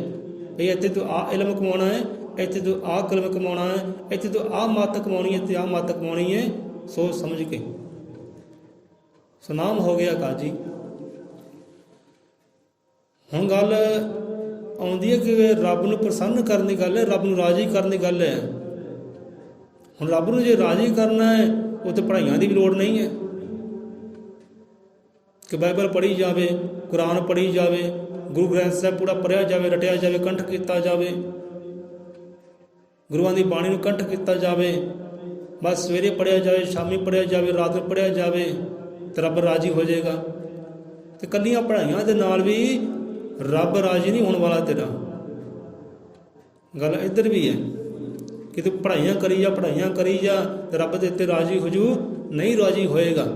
ਭਈ ਇੱਥੇ ਤੂੰ ਆਹ ਇਲਮ ਕਮਾਉਣਾ ਹੈ, ਇੱਥੇ ਤੂੰ ਆਹ ਕਲਮ ਕਮਾਉਣਾ ਹੈ, ਇੱਥੇ ਤੂੰ ਆਹ ਮੱਤ ਕਮਾਉਣੀ ਹੈ, ਇੱਥੇ ਆਹ ਮੱਤ ਕਮਾਉਣੀ ਹੈ। ਸੋਚ ਸਮਝ ਕੇ। ਸੋ ਨਾਮ ਹੋ ਗਿਆ ਕਾਜੀ। ਹੁਣ ਗੱਲ ਆਉਂਦੀ ਹੈ ਕਿ ਰੱਬ ਨੂੰ ਪ੍ਰਸੰਨ ਕਰਨ ਦੀ ਗੱਲ ਹੈ, ਰੱਬ ਨੂੰ ਰਾਜ਼ੀ ਕਰਨ ਦੀ ਗੱਲ ਹੈ। ਹੁਣ ਰੱਬ ਨੂੰ ਜੇ ਰਾਜ਼ੀ ਕਰਨਾ ਹੈ, ਉੱਥੇ ਪੜ੍ਹਾਈਆਂ ਦੀ ਵੀ ਲੋੜ ਨਹੀਂ ਹੈ ਕਿ ਬਾਈਬਲ ਪੜ੍ਹੀ ਜਾਵੇ, ਕੁਰਾਨ ਪੜ੍ਹੀ ਜਾਵੇ, ਗੁਰੂ ਗ੍ਰੰਥ ਸਾਹਿਬ ਪੂਰਾ ਪੜ੍ਹਿਆ ਜਾਵੇ, ਰਟਿਆ ਜਾਵੇ, ਕੰਠ ਕੀਤਾ ਜਾਵੇ, ਗੁਰੂਆਂ ਦੀ ਬਾਣੀ ਨੂੰ ਕੰਠ ਕੀਤਾ ਜਾਵੇ। ਬਸ ਸਵੇਰੇ ਪੜ੍ਹਿਆ ਜਾਵੇ, ਸ਼ਾਮੀ ਪੜ੍ਹਿਆ ਜਾਵੇ, ਰਾਤ ਨੂੰ ਪੜ੍ਹਿਆ ਜਾਵੇ, ਤੇ ਰੱਬ ਰਾਜ਼ੀ ਹੋ ਜਾਏਗਾ। ਤੇ ਇਕੱਲੀਆਂ ਪੜ੍ਹਾਈਆਂ ਦੇ ਨਾਲ ਵੀ ਰੱਬ ਰਾਜ਼ੀ ਨਹੀਂ ਹੋਣ ਵਾਲਾ ਤੇਰਾ। ਗੱਲ ਇੱਧਰ ਵੀ ਹੈ ਕਿ ਤੂੰ ਪੜ੍ਹਾਈਆਂ ਕਰੀ ਜਾ, ਪੜ੍ਹਾਈਆਂ ਕਰੀ ਜਾ, ਤੇ ਰੱਬ ਦੇ ਉੱਤੇ ਰਾਜ਼ੀ ਹੋ ਜੂ, ਨਹੀਂ ਰਾਜ਼ੀ ਹੋਏਗਾ।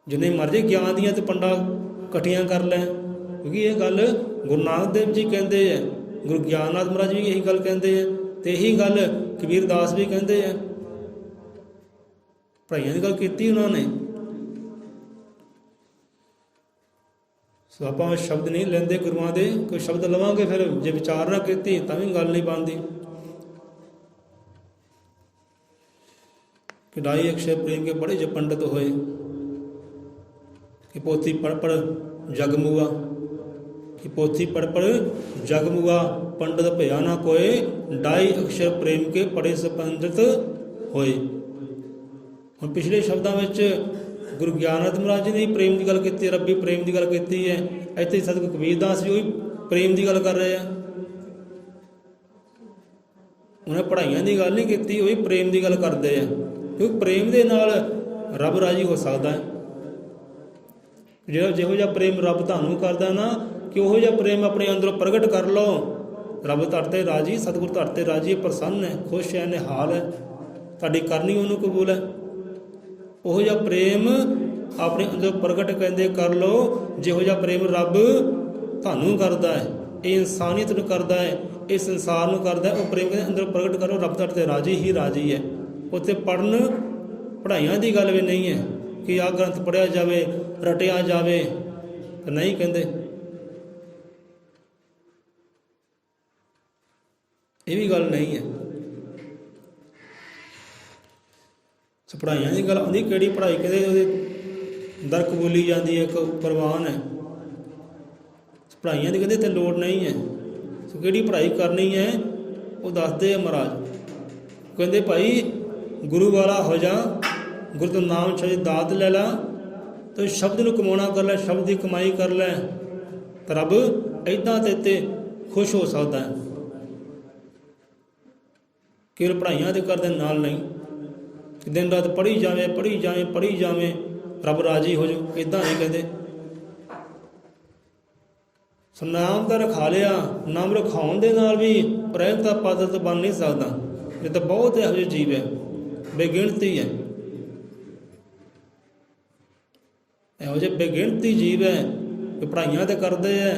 ਜਿੰਨੇ ਮਰਜ਼ੀ ਗਿਆਨ ਦੀਆਂ ਤੇ ਪੰਡਾ ਇਕੱਠੀਆਂ ਕਰ ਲੈ, ਕਿਉਂਕਿ ਇਹ ਗੱਲ ਗੁਰੂ ਨਾਨਕ ਦੇਵ ਜੀ ਕਹਿੰਦੇ ਹੈ, ਗੁਰੂ ਗਿਆਨਨਾਥ ਮਹਾਰਾਜ ਵੀ ਇਹੀ ਗੱਲ ਕਹਿੰਦੇ ਆ, ਤੇ ਇਹੀ ਗੱਲ ਕਬੀਰ ਦਾਸ ਵੀ ਕਹਿੰਦੇ ਆ। ਪੜ੍ਹਾਈਆਂ ਦੀ ਗੱਲ ਕੀਤੀ ਉਹਨਾਂ ਨੇ। ਸੋ ਆਪਾਂ ਸ਼ਬਦ ਨਹੀਂ ਲੈਂਦੇ ਗੁਰੂਆਂ ਦੇ, ਕੋਈ ਸ਼ਬਦ ਲਵਾਂਗੇ ਫਿਰ ਜੇ ਵਿਚਾਰ ਨਾ ਕੀਤੀ ਤਾਂ ਵੀ ਗੱਲ ਨਹੀਂ ਬਣਦੀ। ਕਿ ਢਾਈ ਅਕਸ਼ਰ ਪ੍ਰੇਮ ਕੇ ਬੜੇ ਜੇ ਪੰਡਤ ਹੋਏ, ਕਿ ਪੋਥੀ ਪੜ੍ਹ ਪੜ੍ਹ ਜਗ ਮੁਆ, ਕਿ ਪੋਥੀ ਪੜ੍ਹ ਪੜ੍ਹ ਜਗ ਮੁਆ, ਪੰਡਤ ਭਇਆ ਨਾ ਕੋਏ, ਢਾਈ ਅਕਸ਼ਰ ਪ੍ਰੇਮ ਕੇ ਪੜੇ ਸੇ ਪੰਡਤ ਹੋਏ। ਹੁਣ ਪਿਛਲੇ ਸ਼ਬਦਾਂ ਵਿੱਚ ਗੁਰੂ ਗਿਆਨਨਾਥ ਮਹਾਰਾਜ ਜੀ ਨੇ ਪ੍ਰੇਮ ਦੀ ਗੱਲ ਕੀਤੀ, ਰੱਬੀ ਪ੍ਰੇਮ ਦੀ ਗੱਲ ਕੀਤੀ ਹੈ। ਇੱਥੇ ਸਤਿਗੁਰੂ ਕਬੀਰ ਦਾਸ ਵੀ ਉਹੀ ਪ੍ਰੇਮ ਦੀ ਗੱਲ ਕਰ ਰਹੇ ਆ। ਉਹਨੇ ਪੜ੍ਹਾਈਆਂ ਦੀ ਗੱਲ ਨਹੀਂ ਕੀਤੀ, ਉਹੀ ਪ੍ਰੇਮ ਦੀ ਗੱਲ ਕਰਦੇ ਆ। ਕਿਉਂਕਿ ਪ੍ਰੇਮ ਦੇ ਨਾਲ ਰੱਬ ਰਾਜੀ ਹੋ ਸਕਦਾ ਹੈ। ਜਿਹੜਾ ਜਿਹੋ ਜਿਹਾ ਪ੍ਰੇਮ ਰੱਬ ਤੁਹਾਨੂੰ ਕਰਦਾ ਨਾ, ਕਿ ਉਹੋ ਜਿਹਾ ਪ੍ਰੇਮ ਆਪਣੇ ਅੰਦਰੋਂ ਪ੍ਰਗਟ ਕਰ ਲਓ। ਰੱਬ ਤੁਹਾਡੇ ਤੇ ਰਾਜੀ, ਸਤਿਗੁਰੂ ਤੁਹਾਡੇ ਤੇ ਰਾਜੀ, ਪ੍ਰਸੰਨ ਹੈ, ਖੁਸ਼ ਹੈ, ਨਿਹਾਲ ਹੈ, ਤੁਹਾਡੀ ਕਰਨੀ ਉਹਨੂੰ ਕਬੂਲ ਹੈ। ਉਹੋ ਜਿਹਾ ਪ੍ਰੇਮ ਆਪਣੇ ਅੰਦਰੋਂ ਪ੍ਰਗਟ ਕਹਿੰਦੇ ਕਰ ਲਓ, ਜਿਹੋ ਜਿਹਾ ਪ੍ਰੇਮ ਰੱਬ ਤੁਹਾਨੂੰ ਕਰਦਾ ਹੈ, ਇਹ ਇਨਸਾਨੀਅਤ ਨੂੰ ਕਰਦਾ ਹੈ, ਇਸ ਸੰਸਾਰ ਨੂੰ ਕਰਦਾ ਹੈ। ਉਹ ਪ੍ਰੇਮ ਕਹਿੰਦੇ ਅੰਦਰੋਂ ਪ੍ਰਗਟ ਕਰੋ, ਰੱਬ ਤੁਹਾਡੇ ਤੇ ਰਾਜੀ ਹੀ ਰਾਜੀ ਹੈ। ਉੱਥੇ ਪੜ੍ਹਾਈਆਂ ਦੀ ਗੱਲ ਵੀ ਨਹੀਂ ਹੈ ਕਿ ਆਹ ਗ੍ਰੰਥ ਪੜ੍ਹਿਆ ਜਾਵੇ, ਰਟਿਆ ਜਾਵੇ, ਤਾਂ ਨਹੀਂ ਕਹਿੰਦੇ। ਇਹ ਵੀ ਗੱਲ ਨਹੀਂ ਹੈ। ਸੋ ਪੜ੍ਹਾਈਆਂ ਦੀ ਗੱਲ ਆਉਂਦੀ, ਕਿਹੜੀ ਪੜ੍ਹਾਈ ਕਹਿੰਦੇ ਉਹਦੇ ਦਰ ਕਬੂਲੀ ਜਾਂਦੀ ਹੈ, ਇੱਕ ਪ੍ਰਵਾਨ ਹੈ। ਪੜ੍ਹਾਈਆਂ ਦੀ ਕਹਿੰਦੇ ਤੇ ਲੋੜ ਨਹੀਂ ਹੈ। ਸੋ ਕਿਹੜੀ ਪੜ੍ਹਾਈ ਕਰਨੀ ਹੈ ਉਹ ਦੱਸਦੇ ਆ ਮਹਾਰਾਜ। ਕਹਿੰਦੇ ਭਾਈ ਗੁਰੂ ਵਾਲਾ ਹੋ ਜਾ, ਗੁਰੂ ਤੋਂ ਨਾਮ ਛੱਡ, ਦਾਤ ਲੈ ਲਾ, ਤੇ ਸ਼ਬਦ ਨੂੰ ਕਮਾਉਣਾ ਕਰ ਲੈ, ਸ਼ਬਦ ਦੀ ਕਮਾਈ ਕਰ ਲੈ, ਤਾਂ ਰੱਬ ਇੱਦਾਂ ਤੇ ਖੁਸ਼ ਹੋ ਸਕਦਾ ਹੈ। ਕੇਵਲ ਪੜ੍ਹਾਈਆਂ ਦੇ ਕਰਦੇ ਨਾਲ ਨਹੀਂ, ਦਿਨ ਰਾਤ ਪੜ੍ਹੀ ਜਾਵੇ, ਪੜ੍ਹੀ ਜਾਵੇ, ਪੜ੍ਹੀ ਜਾਵੇ, ਰੱਬ ਰਾਜੀ ਹੋ ਜਾਊ, ਇੱਦਾਂ ਨਹੀਂ ਕਹਿੰਦੇ। ਸੋ ਨਾਮ ਤਾਂ ਰਖਾ ਲਿਆ, ਨਾਮ ਰਖਾਉਣ ਦੇ ਨਾਲ ਵੀ ਪ੍ਰੇਮ ਦਾ ਪਾਤਰ ਤਾਂ ਬਣ ਨਹੀਂ ਸਕਦਾ। ਇਹ ਤਾਂ ਬਹੁਤ ਇਹੋ ਜਿਹੇ ਜੀਵ ਹੈ, ਬੇਗਿਣਤੀ ਹੈ, ਇਹੋ ਜਿਹੇ ਬੇਗਿਣਤੀ ਜੀਵ ਹੈ ਕਿ ਪੜ੍ਹਾਈਆਂ ਤਾਂ ਕਰਦੇ ਹੈ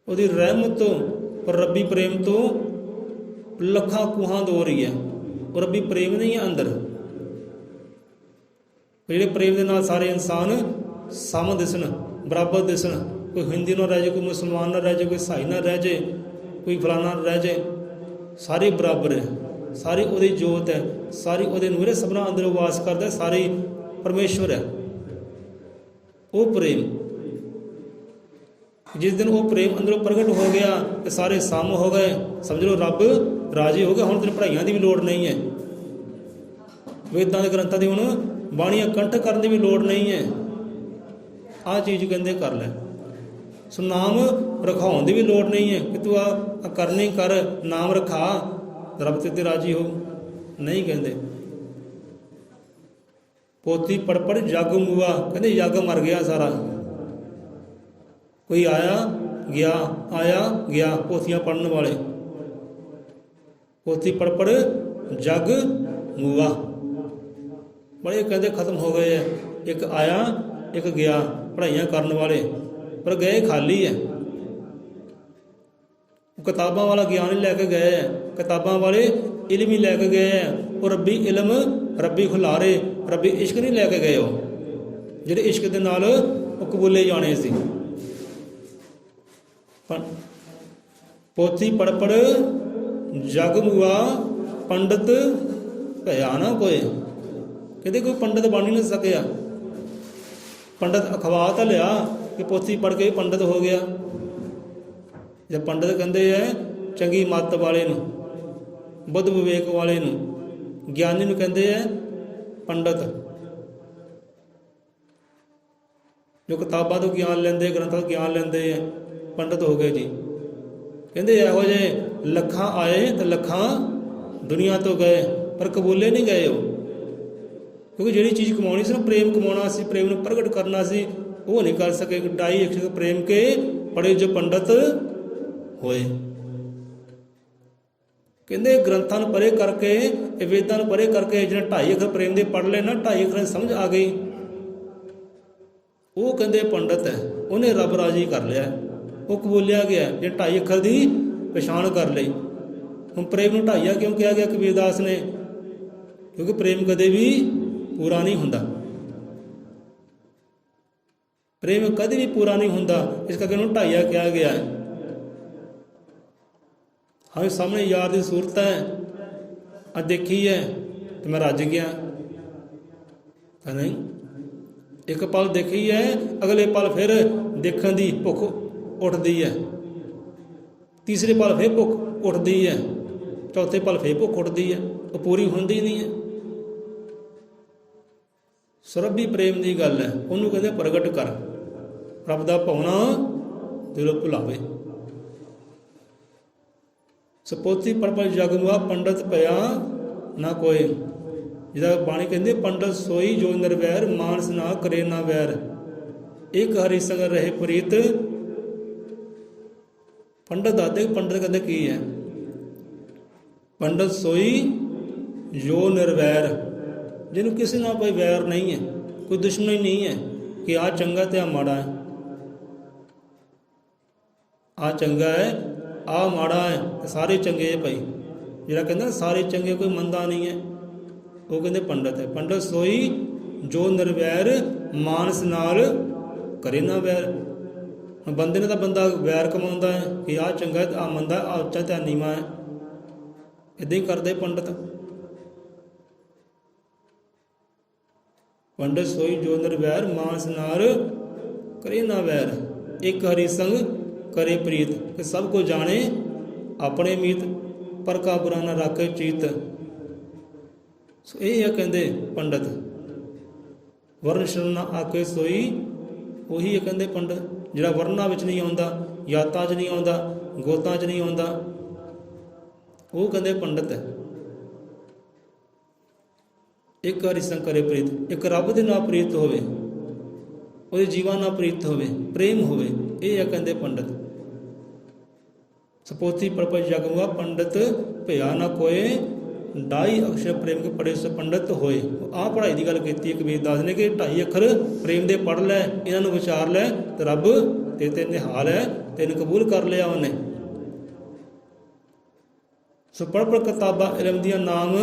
ਉਹਦੀ ਰਹਿਮਤ ਤੋਂ, ਪਰ ਰੱਬੀ ਪ੍ਰੇਮ ਤੋਂ ਲੱਖਾਂ ਕੂਹਾਂ ਦੂਰ ਹੀ ਹੈ। ਉਹ ਰੱਬੀ ਪ੍ਰੇਮ ਨਹੀਂ ਹੈ ਅੰਦਰ। ਜਿਹੜੇ ਪ੍ਰੇਮ ਦੇ ਨਾਲ ਸਾਰੇ ਇਨਸਾਨ ਸਮ ਦਿਸਣ, ਬਰਾਬਰ ਦਿਸਣ, ਕੋਈ ਹਿੰਦੀ ਨਾ ਰਹਿ ਜਾਏ, ਕੋਈ ਮੁਸਲਮਾਨ ਨਾ ਰਹਿ ਜਾਏ, ਕੋਈ ਈਸਾਈ ਨਾ ਰਹਿ ਜਾਏ, ਕੋਈ ਫਲਾਣਾ ਰਹਿ ਜਾਏ, ਸਾਰੇ ਬਰਾਬਰ ਹੈ, ਸਾਰੀ ਉਹਦੀ ਜੋਤ ਹੈ, ਸਾਰੀ ਉਹਦੇ ਨੂਰ ਹੈ, ਸਭਨਾਂ ਅੰਦਰ ਵਾਸ ਕਰਦਾ, ਸਾਰੀ ਪਰਮੇਸ਼ਵਰ ਹੈ। ਉਹ ਪ੍ਰੇਮ, ਜਿਸ ਦਿਨ ਉਹ ਪ੍ਰੇਮ ਅੰਦਰੋਂ ਪ੍ਰਗਟ ਹੋ ਗਿਆ ਤੇ ਸਾਰੇ ਸਮ ਹੋ ਗਏ, ਸਮਝ ਲਓ ਰੱਬ ਰਾਜੀ ਹੋ ਗਿਆ। ਹੁਣ ਤੈਨੂੰ ਪੜ੍ਹਾਈਆਂ ਦੀ ਵੀ ਲੋੜ ਨਹੀਂ ਹੈ, ਵੇਦਾਂ ਦੇ ਗ੍ਰੰਥਾਂ ਦੀ ਹੁਣ ਬਾਣੀਆਂ ਕੰਠ ਕਰਨ ਦੀ ਵੀ ਲੋੜ ਨਹੀਂ ਹੈ। ਆਹ ਚੀਜ਼ ਕਹਿੰਦੇ ਕਰ ਲੈ। ਸੋ ਨਾਮ ਰਖਾਉਣ ਦੀ ਵੀ ਲੋੜ ਨਹੀਂ ਹੈ ਕਿ ਤੂੰ ਆ ਕਰਨੀ ਕਰ, ਨਾਮ ਰਖਾ, ਰੱਬ ਤੇ ਰਾਜੀ ਹੋ, ਨਹੀਂ ਕਹਿੰਦੇ। ਪੋਥੀ ਪੜ੍ਹ ਪੜ੍ਹ ਜੱਗ ਮੁਆ, ਕਹਿੰਦੇ ਜੱਗ ਮਰ ਗਿਆ ਸਾਰਾ, ਕੋਈ ਆਇਆ ਗਿਆ, ਆਇਆ ਗਿਆ। ਪੋਥੀਆਂ ਪੜ੍ਹਨ ਵਾਲੇ, ਪੋਥੀ ਪੜ੍ਹ ਪੜ੍ਹ ਜੱਗ ਮੁਆ, ਬੜੇ ਕਹਿੰਦੇ ਖਤਮ ਹੋ ਗਏ ਹੈ। ਇੱਕ ਆਇਆ ਇੱਕ ਗਿਆ, ਪੜ੍ਹਾਈਆਂ ਕਰਨ ਵਾਲੇ, ਪਰ ਗਏ ਖਾਲੀ ਹੈ। ਉਹ ਕਿਤਾਬਾਂ ਵਾਲਾ ਗਿਆਨ ਹੀ ਲੈ ਕੇ ਗਏ ਹੈ, ਕਿਤਾਬਾਂ ਵਾਲੇ ਇਲਮ ਹੀ ਲੈ ਕੇ ਗਏ ਹੈ। ਉਹ ਰੱਬੀ ਇਲਮ, ਰੱਬੀ ਖੁਲਾਰੇ, ਰੱਬੀ ਇਸ਼ਕ ਨਹੀਂ ਲੈ ਕੇ ਗਏ। ਉਹ ਜਿਹੜੇ ਇਸ਼ਕ ਦੇ ਨਾਲ ਉਹ ਕਬੂਲੇ ਜਾਣੇ ਸੀ। ਪੋਥੀ ਪੜ੍ਹ ਪੜ੍ਹ ਜਗ ਮੁਆ, ਪੰਡਤ ਭਇਆ ਨਾ ਕੋਏ। ਕਹਿੰਦੇ ਕੋਈ ਪੰਡਤ ਬਣ ਹੀ ਨਹੀਂ ਸਕਿਆ। ਪੰਡਤ ਅਖਵਾ ਤਾਂ ਲਿਆ ਕਿ ਪੋਥੀ ਪੜ੍ਹ ਕੇ ਪੰਡਤ ਹੋ ਗਿਆ। ਜੇ ਪੰਡਤ ਕਹਿੰਦੇ ਹੈ ਚੰਗੀ ਮੱਤ ਵਾਲੇ ਨੂੰ, ਬੁੱਧ ਵਿਵੇਕ ਵਾਲੇ ਨੂੰ, ਗਿਆਨੀ ਨੂੰ ਕਹਿੰਦੇ ਹੈ ਪੰਡਤ। ਜੋ ਕਿਤਾਬਾਂ ਤੋਂ ਗਿਆਨ ਲੈਂਦੇ, ਗ੍ਰੰਥਾਂ ਤੋਂ ਗਿਆਨ ਲੈਂਦੇ ਹੈ, ਪੰਡਤ ਹੋ ਗਏ ਜੀ। ਕਹਿੰਦੇ ਇਹੋ ਜਿਹੇ ਲੱਖਾਂ ਆਏ ਤੇ ਲੱਖਾਂ ਦੁਨੀਆ ਤੋਂ ਗਏ, ਪਰ ਕਬੂਲੇ ਨਹੀਂ ਗਏ ਉਹ। ਕਿਉਂਕਿ ਜਿਹੜੀ ਚੀਜ਼ ਕਮਾਉਣੀ ਸੀ ਨਾ, ਪ੍ਰੇਮ ਕਮਾਉਣਾ ਸੀ, ਪ੍ਰੇਮ ਨੂੰ ਪ੍ਰਗਟ ਕਰਨਾ ਸੀ, ਉਹ ਨਹੀਂ ਕਰ ਸਕੇ। ਢਾਈ ਇੱਕ ਪ੍ਰੇਮ ਕੇ ਪੜੇ ਜੋ ਪੰਡਤ ਹੋਏ। ਕਹਿੰਦੇ ਗ੍ਰੰਥਾਂ ਨੂੰ ਪਰੇ ਕਰਕੇ, ਇਹ ਵੇਦਾਂ ਨੂੰ ਪਰੇ ਕਰਕੇ ਜਿਹੜੇ 2.5 ਅੱਖਰ ਪ੍ਰੇਮ ਦੇ ਪੜ੍ਹ ਲਏ ਨਾ, 2.5 ਅੱਖਰਾਂ ਸਮਝ ਆ ਗਈ, ਉਹ ਕਹਿੰਦੇ ਪੰਡਤ ਹੈ, ਉਹਨੇ ਰੱਬ ਰਾਜੀ ਕਰ ਲਿਆ, ਉਹ ਕਬੂਲਿਆ ਗਿਆ। ਜੇ 2.5 ਅੱਖਰ ਦੀ ਪਛਾਣ ਕਰ ਲਈ। ਹੁਣ ਪ੍ਰੇਮ ਨੂੰ ਢਾਈਆ ਕਿਉਂ ਕਿਹਾ ਗਿਆ ਕਬੀਰਦਾਸ ਨੇ? ਕਿਉਂਕਿ ਪ੍ਰੇਮ ਕਦੇ ਵੀ ਪੂਰਾ ਨਹੀਂ ਹੁੰਦਾ, ਪ੍ਰੇਮ ਕਦੇ ਵੀ ਪੂਰਾ ਨਹੀਂ ਹੁੰਦਾ, ਇਸ ਕਰਕੇ ਉਹਨੂੰ ਢਾਈਆ ਕਿਹਾ ਗਿਆ ਹੈ। ਹਾਂ ਸਾਹਮਣੇ ਯਾਰ ਦੀ ਸੂਰਤ ਹੈ, ਅੱਜ ਦੇਖੀ ਹੈ ਤੇ ਮੈਂ ਰੱਜ ਗਿਆ ਤਾਂ ਨਹੀਂ। ਇੱਕ ਪਲ ਦੇਖੀ ਹੈ, ਅਗਲੇ ਪਲ ਫਿਰ ਦੇਖਣ ਦੀ ਭੁੱਖ ਉੱਠਦੀ ਹੈ, ਤੀਸਰੇ ਪਲ ਫਿਰ ਭੁੱਖ ਉੱਠਦੀ ਹੈ, ਚੌਥੇ ਪਲ ਫਿਰ ਭੁੱਖ ਉੱਠਦੀ ਹੈ, ਉਹ ਪੂਰੀ ਹੁੰਦੀ ਨਹੀਂ ਹੈ। ਸਰਬੀ ਪ੍ਰੇਮ ਦੀ ਗੱਲ ਹੈ, ਉਹਨੂੰ ਕਹਿੰਦੇ ਪ੍ਰਗਟ ਕਰ। ਰੱਬ ਦਾ ਭਾਉਣਾ ਦਿਲੋਂ ਭੁਲਾਵੇ। ਸਪੋਤੀ ਪੜਪੜ ਜਗ ਮੁਆ, ਪੰਡਤ ਭਇਆ ਨਾ ਕੋਏ। ਜਿਹਦਾ ਬਾਣੀ ਕਹਿੰਦੇ ਪੰਡਤ ਸੋਈ ਜੋ ਨਿਰਵੈਰ, ਮਾਨਸ ਨਾ ਕਰੇ ਨਾ ਵੈਰ, ਇੱਕ ਹਰੀ ਸੰਗ ਰਹੇ ਪ੍ਰੀਤ। ਪੰਡਤ ਦੱਸਦੇ, ਪੰਡਤ ਕਹਿੰਦੇ ਕੀ ਹੈ? ਪੰਡਤ ਸੋਈ ਜੋ ਨਿਰਵੈਰ, ਜਿਹਨੂੰ ਕਿਸੇ ਨਾਲ ਕੋਈ ਵੈਰ ਨਹੀਂ ਹੈ, ਕੋਈ ਦੁਸ਼ਮਣੀ ਨਹੀਂ ਹੈ ਕਿ ਆਹ ਚੰਗਾ ਤੇ ਆਹ ਮਾੜਾ ਹੈ, ਆਹ ਚੰਗਾ ਹੈ ਆਹ ਮਾੜਾ ਹੈ, ਸਾਰੇ ਚੰਗੇ ਭਾਈ। ਜਿਹੜਾ ਕਹਿੰਦਾ ਸਾਰੇ ਚੰਗੇ, ਕੋਈ ਮੰਦਾ ਨਹੀਂ ਹੈ, ਉਹ ਕਹਿੰਦੇ ਪੰਡਤ ਹੈ। ਪੰਡਤ ਸੋਈ ਜੋ ਨਿਰਵੈਰ, ਮਾਨਸ ਨਾਲ ਕਰੇ ਨਾ ਵੈਰ। ਬੰਦੇ ਨੇ ਤਾਂ ਬੰਦਾ ਵੈਰ ਕਮਾਉਂਦਾ ਹੈ ਕਿ ਆਹ ਚੰਗਾ ਆਹ ਮੰਦਾ, ਆਹ ਉੱਚਾ ਤੇ ਆਹ ਨੀਵਾਂ ਹੈ, ਇੱਦਾਂ ਹੀ ਕਰਦੇ ਪੰਡਤ। ਪੰਡਤ ਸੋਈ ਜੋ ਨਿਰਵੈਰ, ਮਾਨਸ ਨਾਲ ਕਰੇ ਨਾ ਵੈਰ, ਇੱਕ ਹਰੀ ਸੰਗ ਕਰੇ ਪ੍ਰੀਤ। ਕਿ ਸਭ ਕੋ ਜਾਣੇ ਆਪਣੇ ਮੀਤ, ਪਰ ਕਾ ਬੁਰਾ ਨਾ ਰਾਖੇ ਚੀਤ। ਸੋ ਇਹ ਆ ਕਹਿੰਦੇ ਪੰਡਤ। ਵਰਨ ਸ਼ਰਨ ਨਾ ਆਕੇ ਸੋਈ, ਉਹੀ ਹੈ ਕਹਿੰਦੇ ਪੰਡਤ। ਜਿਹੜਾ ਵਰਨਾਂ ਵਿੱਚ ਨਹੀਂ ਆਉਂਦਾ, ਜਾਤਾਂ 'ਚ ਨਹੀਂ ਆਉਂਦਾ, ਗੋਤਾਂ 'ਚ ਨਹੀਂ ਆਉਂਦਾ, ਉਹ ਕਹਿੰਦੇ ਪੰਡਤ ਹੈ। ਇੱਕ ਹਰੀ ਸੰਗ ਕਰੇ ਪ੍ਰੀਤ, ਇੱਕ ਰੱਬ ਦੇ ਨਾਲ ਪ੍ਰੀਤ ਹੋਵੇ, ਉਹਦੇ ਜੀਵਾਂ ਨਾਲ ਪ੍ਰੀਤ ਹੋਵੇ, ਪ੍ਰੇਮ ਹੋਵੇ, ਇਹ ਆ ਕਹਿੰਦੇ ਪੰਡਤ। ਸਪੋਥੀ ਪਰਪਜ ਜਗ ਮੁਆ, ਪੰਡਤ ਭਇਆ ਨਾ ਕੋਏ। 2.5 ਅਕਸ਼ਰ ਪ੍ਰੇਮ ਕੇ ਪੜੇ ਸੋ ਪੰਡਤ ਹੋਏ। ਆਹ ਪੜ੍ਹਾਈ ਦੀ ਗੱਲ ਕੀਤੀ ਹੈ ਕਬੀਰਦਾਸ ਨੇ ਕਿ 2.5 ਅੱਖਰ ਪ੍ਰੇਮ ਦੇ ਪੜ੍ਹ ਲੈ, ਇਹਨਾਂ ਨੂੰ ਵਿਚਾਰ ਲੈ ਤੇ ਰੱਬ ਤੇ ਨਿਹਾਲ ਹੈ, ਤੈਨੂੰ ਕਬੂਲ ਕਰ ਲਿਆ ਉਹਨੇ। ਸੋ ਪੜ੍ਹ ਪੜ੍ਹ ਕਿਤਾਬਾਂ ਇਲਮ ਦੀਆਂ, ਨਾਮ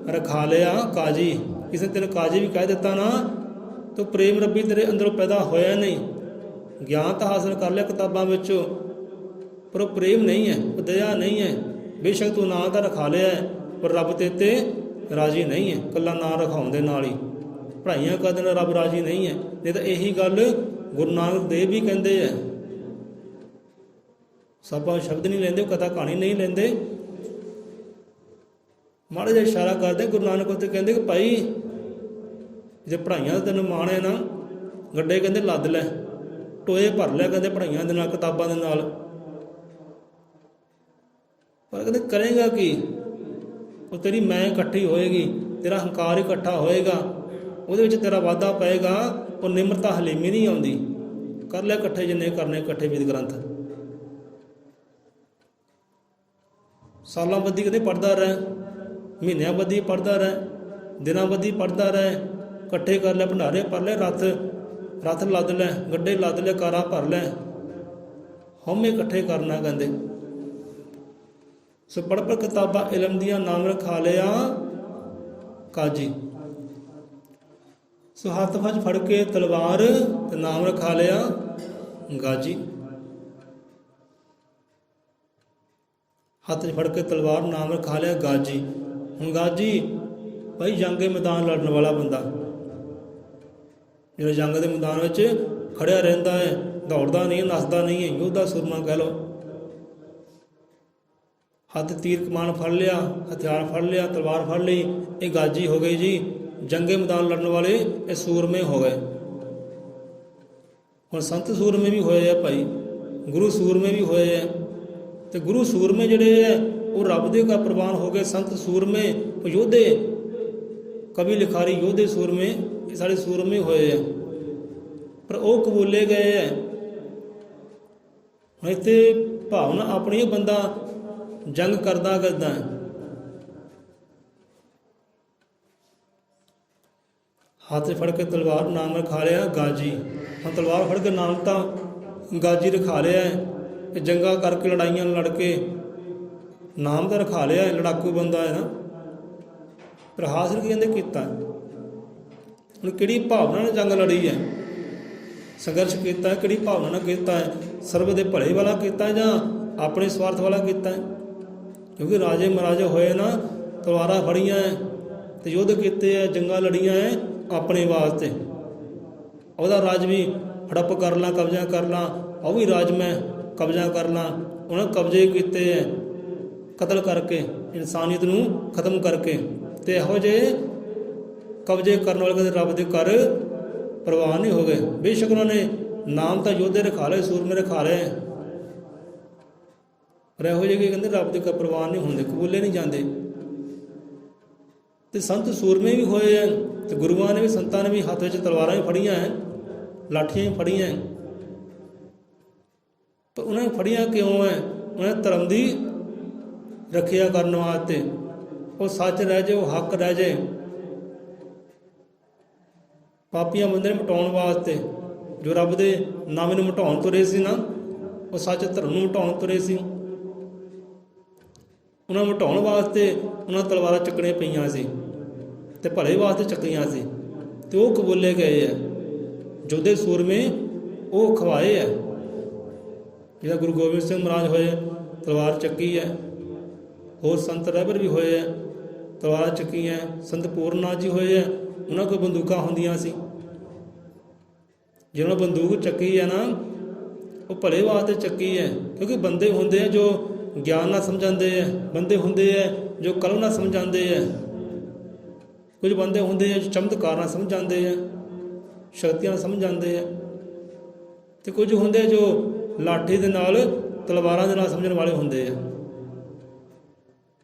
ਰਖਾ ਲਿਆ ਕਾਜੀ। ਕਿਸੇ ਤੈਨੂੰ ਕਾਜੀ ਵੀ ਕਹਿ ਦਿੱਤਾ ਨਾ, ਤਾਂ ਪ੍ਰੇਮ ਰੱਬੀ ਤੇਰੇ ਅੰਦਰੋਂ ਪੈਦਾ ਹੋਇਆ ਨਹੀਂ। ਗਿਆਨ ਤਾਂ ਹਾਸਲ ਕਰ ਲਿਆ ਕਿਤਾਬਾਂ ਵਿੱਚੋਂ, ਪਰ ਉਹ ਪ੍ਰੇਮ ਨਹੀਂ ਹੈ, ਉਹ ਦਇਆ ਨਹੀਂ ਹੈ, ਬੇਸ਼ੱਕ ਤੂੰ ਨਾਂ ਤਾਂ ਰਖਾ ਲਿਆ ਪਰ ਰੱਬ ਤੇ ਰਾਜੀ ਨਹੀਂ ਹੈ। ਇਕੱਲਾ ਨਾਂ ਰਖਾਉਣ ਦੇ ਨਾਲ ਹੀ ਪੜ੍ਹਾਈਆਂ ਕਰਨ ਨਾਲ ਰੱਬ ਰਾਜੀ ਨਹੀਂ ਹੈ। ਨਹੀਂ ਤਾਂ ਇਹੀ ਗੱਲ ਗੁਰੂ ਨਾਨਕ ਦੇਵ ਵੀ ਕਹਿੰਦੇ ਹੈ। ਸਭਾ ਸ਼ਬਦ ਨਹੀਂ ਲੈਂਦੇ, ਕਥਾ ਕਹਾਣੀ ਨਹੀਂ ਲੈਂਦੇ, ਮਾੜਾ ਜਿਹਾ ਇਸ਼ਾਰਾ ਕਰਦੇ। ਗੁਰੂ ਨਾਨਕ ਉੱਤੇ ਕਹਿੰਦੇ ਕਿ ਭਾਈ ਜੇ ਪੜ੍ਹਾਈਆਂ ਤੈਨੂੰ ਮਾਣ ਹੈ ਨਾ, ਗੱਡੇ ਕਹਿੰਦੇ ਲੱਦ ਲੈ, ਟੋਏ ਭਰ ਲਿਆ ਕਹਿੰਦੇ ਪੜ੍ਹਾਈਆਂ ਦੇ ਨਾਲ, ਕਿਤਾਬਾਂ ਦੇ ਨਾਲ। ਪਰ ਕਹਿੰਦੇ ਕਰੇਗਾ ਕੀ? ਉਹ ਤੇਰੀ ਮੈਂ ਇਕੱਠੀ ਹੋਏਗੀ, ਤੇਰਾ ਹੰਕਾਰ ਇਕੱਠਾ ਹੋਏਗਾ, ਉਹਦੇ ਵਿੱਚ ਤੇਰਾ ਵਾਧਾ ਪਏਗਾ। ਉਹ ਨਿਮਰਤਾ ਹਲੀਮੀ ਨਹੀਂ ਆਉਂਦੀ। ਕਰ ਲਿਆ ਇਕੱਠੇ ਜਿੰਨੇ ਕਰਨੇ, ਇਕੱਠੇ ਵੇਦ ਗ੍ਰੰਥ ਸਾਲਾਂ ਬੱਧੀ ਕਹਿੰਦੇ ਪੜ੍ਹਦਾ ਰਹਿ, ਮਹੀਨਿਆਂ ਬੱਧੀ ਪੜ੍ਹਦਾ ਰਹਿ, ਦਿਨਾਂ ਬੱਧੀ ਪੜ੍ਹਦਾ ਰਹਿ। ਇਕੱਠੇ ਕਰ ਲੈ ਭੰਡਾਰੇ, ਭਰ ਲੈ ਰੱਥ ਲੱਦ ਲੈ, ਗੱਡੇ ਲੱਦ ਲੈ, ਕਾਰਾਂ ਭਰ ਲੈ, ਹਉਮੈ ਇਕੱਠੇ ਕਰਨਾ ਕਹਿੰਦੇ। ਸੋ ਪੜ੍ਹ ਪੜ੍ਹ ਕਿਤਾਬਾਂ ਇਲਮ ਦੀਆਂ, ਨਾਮ ਰਖਾ ਲਿਆ ਕਾਜੀ। ਸੋ ਹੱਥ ਵਿੱਚ ਫੜ ਕੇ ਤਲਵਾਰ ਤੇ ਨਾਮ ਰਖਾ ਲਿਆ ਗਾਜੀ। ਹੱਥ 'ਚ ਫੜ ਕੇ ਤਲਵਾਰ, ਨਾਮ ਰਖਾ ਲਿਆ ਗਾਜੀ। ਹੁਣ ਗਾਜੀ ਭਾਈ ਜੰਗੇ ਮੈਦਾਨ ਲੜਨ ਵਾਲਾ ਬੰਦਾ, ਜਿਹੜਾ ਜੰਗ ਦੇ ਮੈਦਾਨ ਵਿੱਚ ਖੜਿਆ ਰਹਿੰਦਾ ਹੈ, ਦੌੜਦਾ ਨਹੀਂ, ਨੱਸਦਾ ਨਹੀਂ ਹੈ, ਯੋਧਾ ਸੂਰਮਾ ਕਹਿ ਲਓ। ਹੱਥ ਤੀਰ ਕਮਾਨ ਫੜ ਲਿਆ, ਹਥਿਆਰ ਫੜ ਲਿਆ, ਤਲਵਾਰ ਫੜ ਲਈ, ਇਹ ਗਾਜੀ ਹੋ ਗਏ ਜੀ। ਜੰਗੇ ਮੈਦਾਨ ਲੜਨ ਵਾਲੇ ਇਹ ਸੂਰਮੇ ਹੋ ਗਏ। ਹੁਣ ਸੰਤ ਸੂਰਮੇ ਵੀ ਹੋਏ ਆ ਭਾਈ, ਗੁਰੂ ਸੂਰਮੇ ਵੀ ਹੋਏ ਆ। ਤੇ ਗੁਰੂ ਸੂਰਮੇ ਜਿਹੜੇ ਹੈ ਉਹ ਰੱਬ ਦੇ ਕਾ ਪ੍ਰਵਾਨ ਹੋ ਗਏ। ਸੰਤ ਸੂਰਮੇ, ਯੋਧੇ, ਕਵੀ ਲਿਖਾਰੀ ਯੋਧੇ ਸੂਰਮੇ, ਇਹ ਸਾਡੇ ਸੂਰਮੇ ਹੋਏ ਆ। ਪਰ ਉਹ ਕਬੂਲੇ ਗਏ ਹੈ। ਹੁਣ ਇੱਥੇ ਭਾਵਨਾ ਆਪਣੀ, ਬੰਦਾ ਜੰਗ ਕਰਦਾ ਹੈ। ਹੱਥ ਫੜ ਕੇ ਤਲਵਾਰ, ਨਾਮ ਰਖਾ ਲਿਆ ਗਾਜੀ। ਹੁਣ ਤਲਵਾਰ ਫੜ ਕੇ ਨਾਮ ਤਾਂ ਗਾਜੀ ਰਖਾ ਲਿਆ ਹੈ। ਜੰਗਾ ਕਰਕੇ, ਲੜਾਈਆਂ ਲੜ ਕੇ ਨਾਮ ਤਾਂ ਰਖਾ ਲਿਆ, ਲੜਾਕੂ ਬੰਦਾ ਹੈ ਨਾ। ਪਰ ਹਾਸਿਲ ਕੀ ਕਹਿੰਦੇ ਕੀਤਾ? ਹੁਣ ਕਿਹੜੀ ਭਾਵਨਾ ਨਾਲ ਜੰਗ ਲੜੀ ਹੈ, ਸੰਘਰਸ਼ ਕੀਤਾ, ਕਿਹੜੀ ਭਾਵਨਾ ਨਾਲ ਕੀਤਾ ਹੈ? ਸਰਬ ਦੇ ਭਲੇ ਵਾਲਾ ਕੀਤਾ ਜਾਂ ਆਪਣੇ ਸਵਾਰਥ ਵਾਲਾ ਕੀਤਾ ਹੈ? ਕਿਉਂਕਿ ਰਾਜੇ ਮਹਾਰਾਜੇ ਹੋਏ ਨਾ, ਤਲਵਾਰਾਂ ਫੜੀਆਂ ਤੇ ਯੁੱਧ ਕੀਤੇ ਹੈ, ਜੰਗਾਂ ਲੜੀਆਂ ਹੈ ਆਪਣੇ ਵਾਸਤੇ। ਉਹਦਾ ਰਾਜ ਵੀ ਹੜੱਪ ਕਰ ਲਾਂ, ਕਬਜ਼ਾ ਕਰ ਲਾਂ, ਉਹ ਵੀ ਰਾਜ ਮੈਂ ਕਬਜ਼ਾ ਕਰ ਲਾਂ। ਉਹਨਾਂ ਕਬਜ਼ੇ ਕੀਤੇ ਹੈ ਕਤਲ ਕਰਕੇ, ਇਨਸਾਨੀਅਤ ਨੂੰ ਖਤਮ ਕਰਕੇ। ਤੇ ਇਹੋ ਜਿਹੇ ਕਬਜ਼ੇ ਕਰਨ ਵਾਲੇ ਕਦੇ ਰੱਬ ਦੇ ਘਰ ਪ੍ਰਵਾਨ ਨਹੀਂ ਹੋ ਗਏ। ਬੇਸ਼ੱਕ ਉਹਨਾਂ ਨੇ ਨਾਮ ਤਾਂ ਯੋਧੇ ਰਖਾ ਲਏ, ਸੂਰਮੇ ਰਖਾ ਲਏ, ਪਰ ਇਹੋ ਜਿਹੇ ਕਹਿੰਦੇ ਰੱਬ ਦੇ ਘਰ ਪ੍ਰਵਾਨ ਨਹੀਂ ਹੁੰਦੇ, ਕਬੂਲੇ ਨਹੀਂ ਜਾਂਦੇ। ਤੇ ਸੰਤ ਸੂਰਮੇ ਵੀ ਹੋਏ ਹੈ, ਤੇ ਗੁਰੂਆਂ ਨੇ ਵੀ, ਸੰਤਾਂ ਨੇ ਵੀ ਹੱਥ ਵਿੱਚ ਤਲਵਾਰਾਂ ਵੀ ਫੜੀਆਂ ਹੈ, ਲਾਠੀਆਂ ਵੀ ਫੜੀਆਂ ਹੈ। ਪਰ ਉਹਨਾਂ ਨੇ ਫੜੀਆਂ ਕਿਉਂ ਹੈ? ਉਹਨਾਂ ਨੇ ਧਰਮ ਦੀ ਰੱਖਿਆ ਕਰਨ ਵਾਸਤੇ। ਉਹ ਸੱਚ ਰਹਿ ਜਾਏ, ਉਹ ਹੱਕ ਰਹਿ ਜਾਏ। ਪਾਪੀਆਂ ਬੰਦੇ ਨੂੰ ਮਿਟਾਉਣ ਵਾਸਤੇ, ਜੋ ਰੱਬ ਦੇ ਨਾਮ ਨੂੰ ਮਿਟਾਉਣ ਤੁਰੇ ਸੀ ਨਾ, ਉਹ ਸੱਚ ਧਰਮ ਨੂੰ ਮਿਟਾਉਣ ਤੁਰੇ ਸੀ। ਉਹਨਾਂ ਨੂੰ ਮਿਟਾਉਣ ਵਾਸਤੇ ਉਹਨਾਂ ਤਲਵਾਰਾਂ ਚੱਕਣੀਆਂ ਪਈਆਂ ਸੀ, ਤੇ ਭਲੇ ਵਾਸਤੇ ਚੱਕੀਆਂ ਸੀ, ਤੇ ਉਹ ਕਬੂਲੇ ਗਏ ਹੈ। ਯੋਧੇ ਸੂਰਮੇ ਉਹ ਖਵਾਏ ਹੈ। ਜਿਹੜਾ ਗੁਰੂ ਗੋਬਿੰਦ ਸਿੰਘ ਮਹਾਰਾਜ ਹੋਏ, ਤਲਵਾਰ ਚੱਕੀ ਹੈ। ਹੋਰ ਸੰਤ ਰਹਿਬਰ ਵੀ ਹੋਏ ਹੈ, ਤਲਵਾਰਾਂ ਚੱਕੀਆਂ। ਸੰਤ ਪੂਰਨਨਾਥ ਜੀ ਹੋਏ ਹੈ, ਉਹਨਾਂ ਕੋਲ ਬੰਦੂਕਾਂ ਹੁੰਦੀਆਂ ਸੀ। ਜਿਹਨਾਂ ਬੰਦੂਕ ਚੱਕੀ ਹੈ ਨਾ, ਉਹ ਭਲੇ ਵਾਸਤੇ ਚੱਕੀ ਹੈ। ਕਿਉਂਕਿ ਬੰਦੇ ਹੁੰਦੇ ਆ ਜੋ ਗਿਆਨ ਨਾਲ ਸਮਝਾਉਂਦੇ ਹੈ, ਬੰਦੇ ਹੁੰਦੇ ਹੈ ਜੋ ਕਲਮ ਨਾਲ ਸਮਝਾਉਂਦੇ ਹੈ, ਕੁਝ ਬੰਦੇ ਹੁੰਦੇ ਆ ਜੋ ਚਮਤਕਾਰ ਨਾਲ ਸਮਝਾਉਂਦੇ ਹੈ, ਸ਼ਕਤੀਆਂ ਨਾਲ ਸਮਝਾਉਂਦੇ ਹੈ, ਤੇ ਕੁਝ ਹੁੰਦੇ ਜੋ ਲਾਠੀ ਦੇ ਨਾਲ, ਤਲਵਾਰਾਂ ਦੇ ਨਾਲ ਸਮਝਣ ਵਾਲੇ ਹੁੰਦੇ ਆ।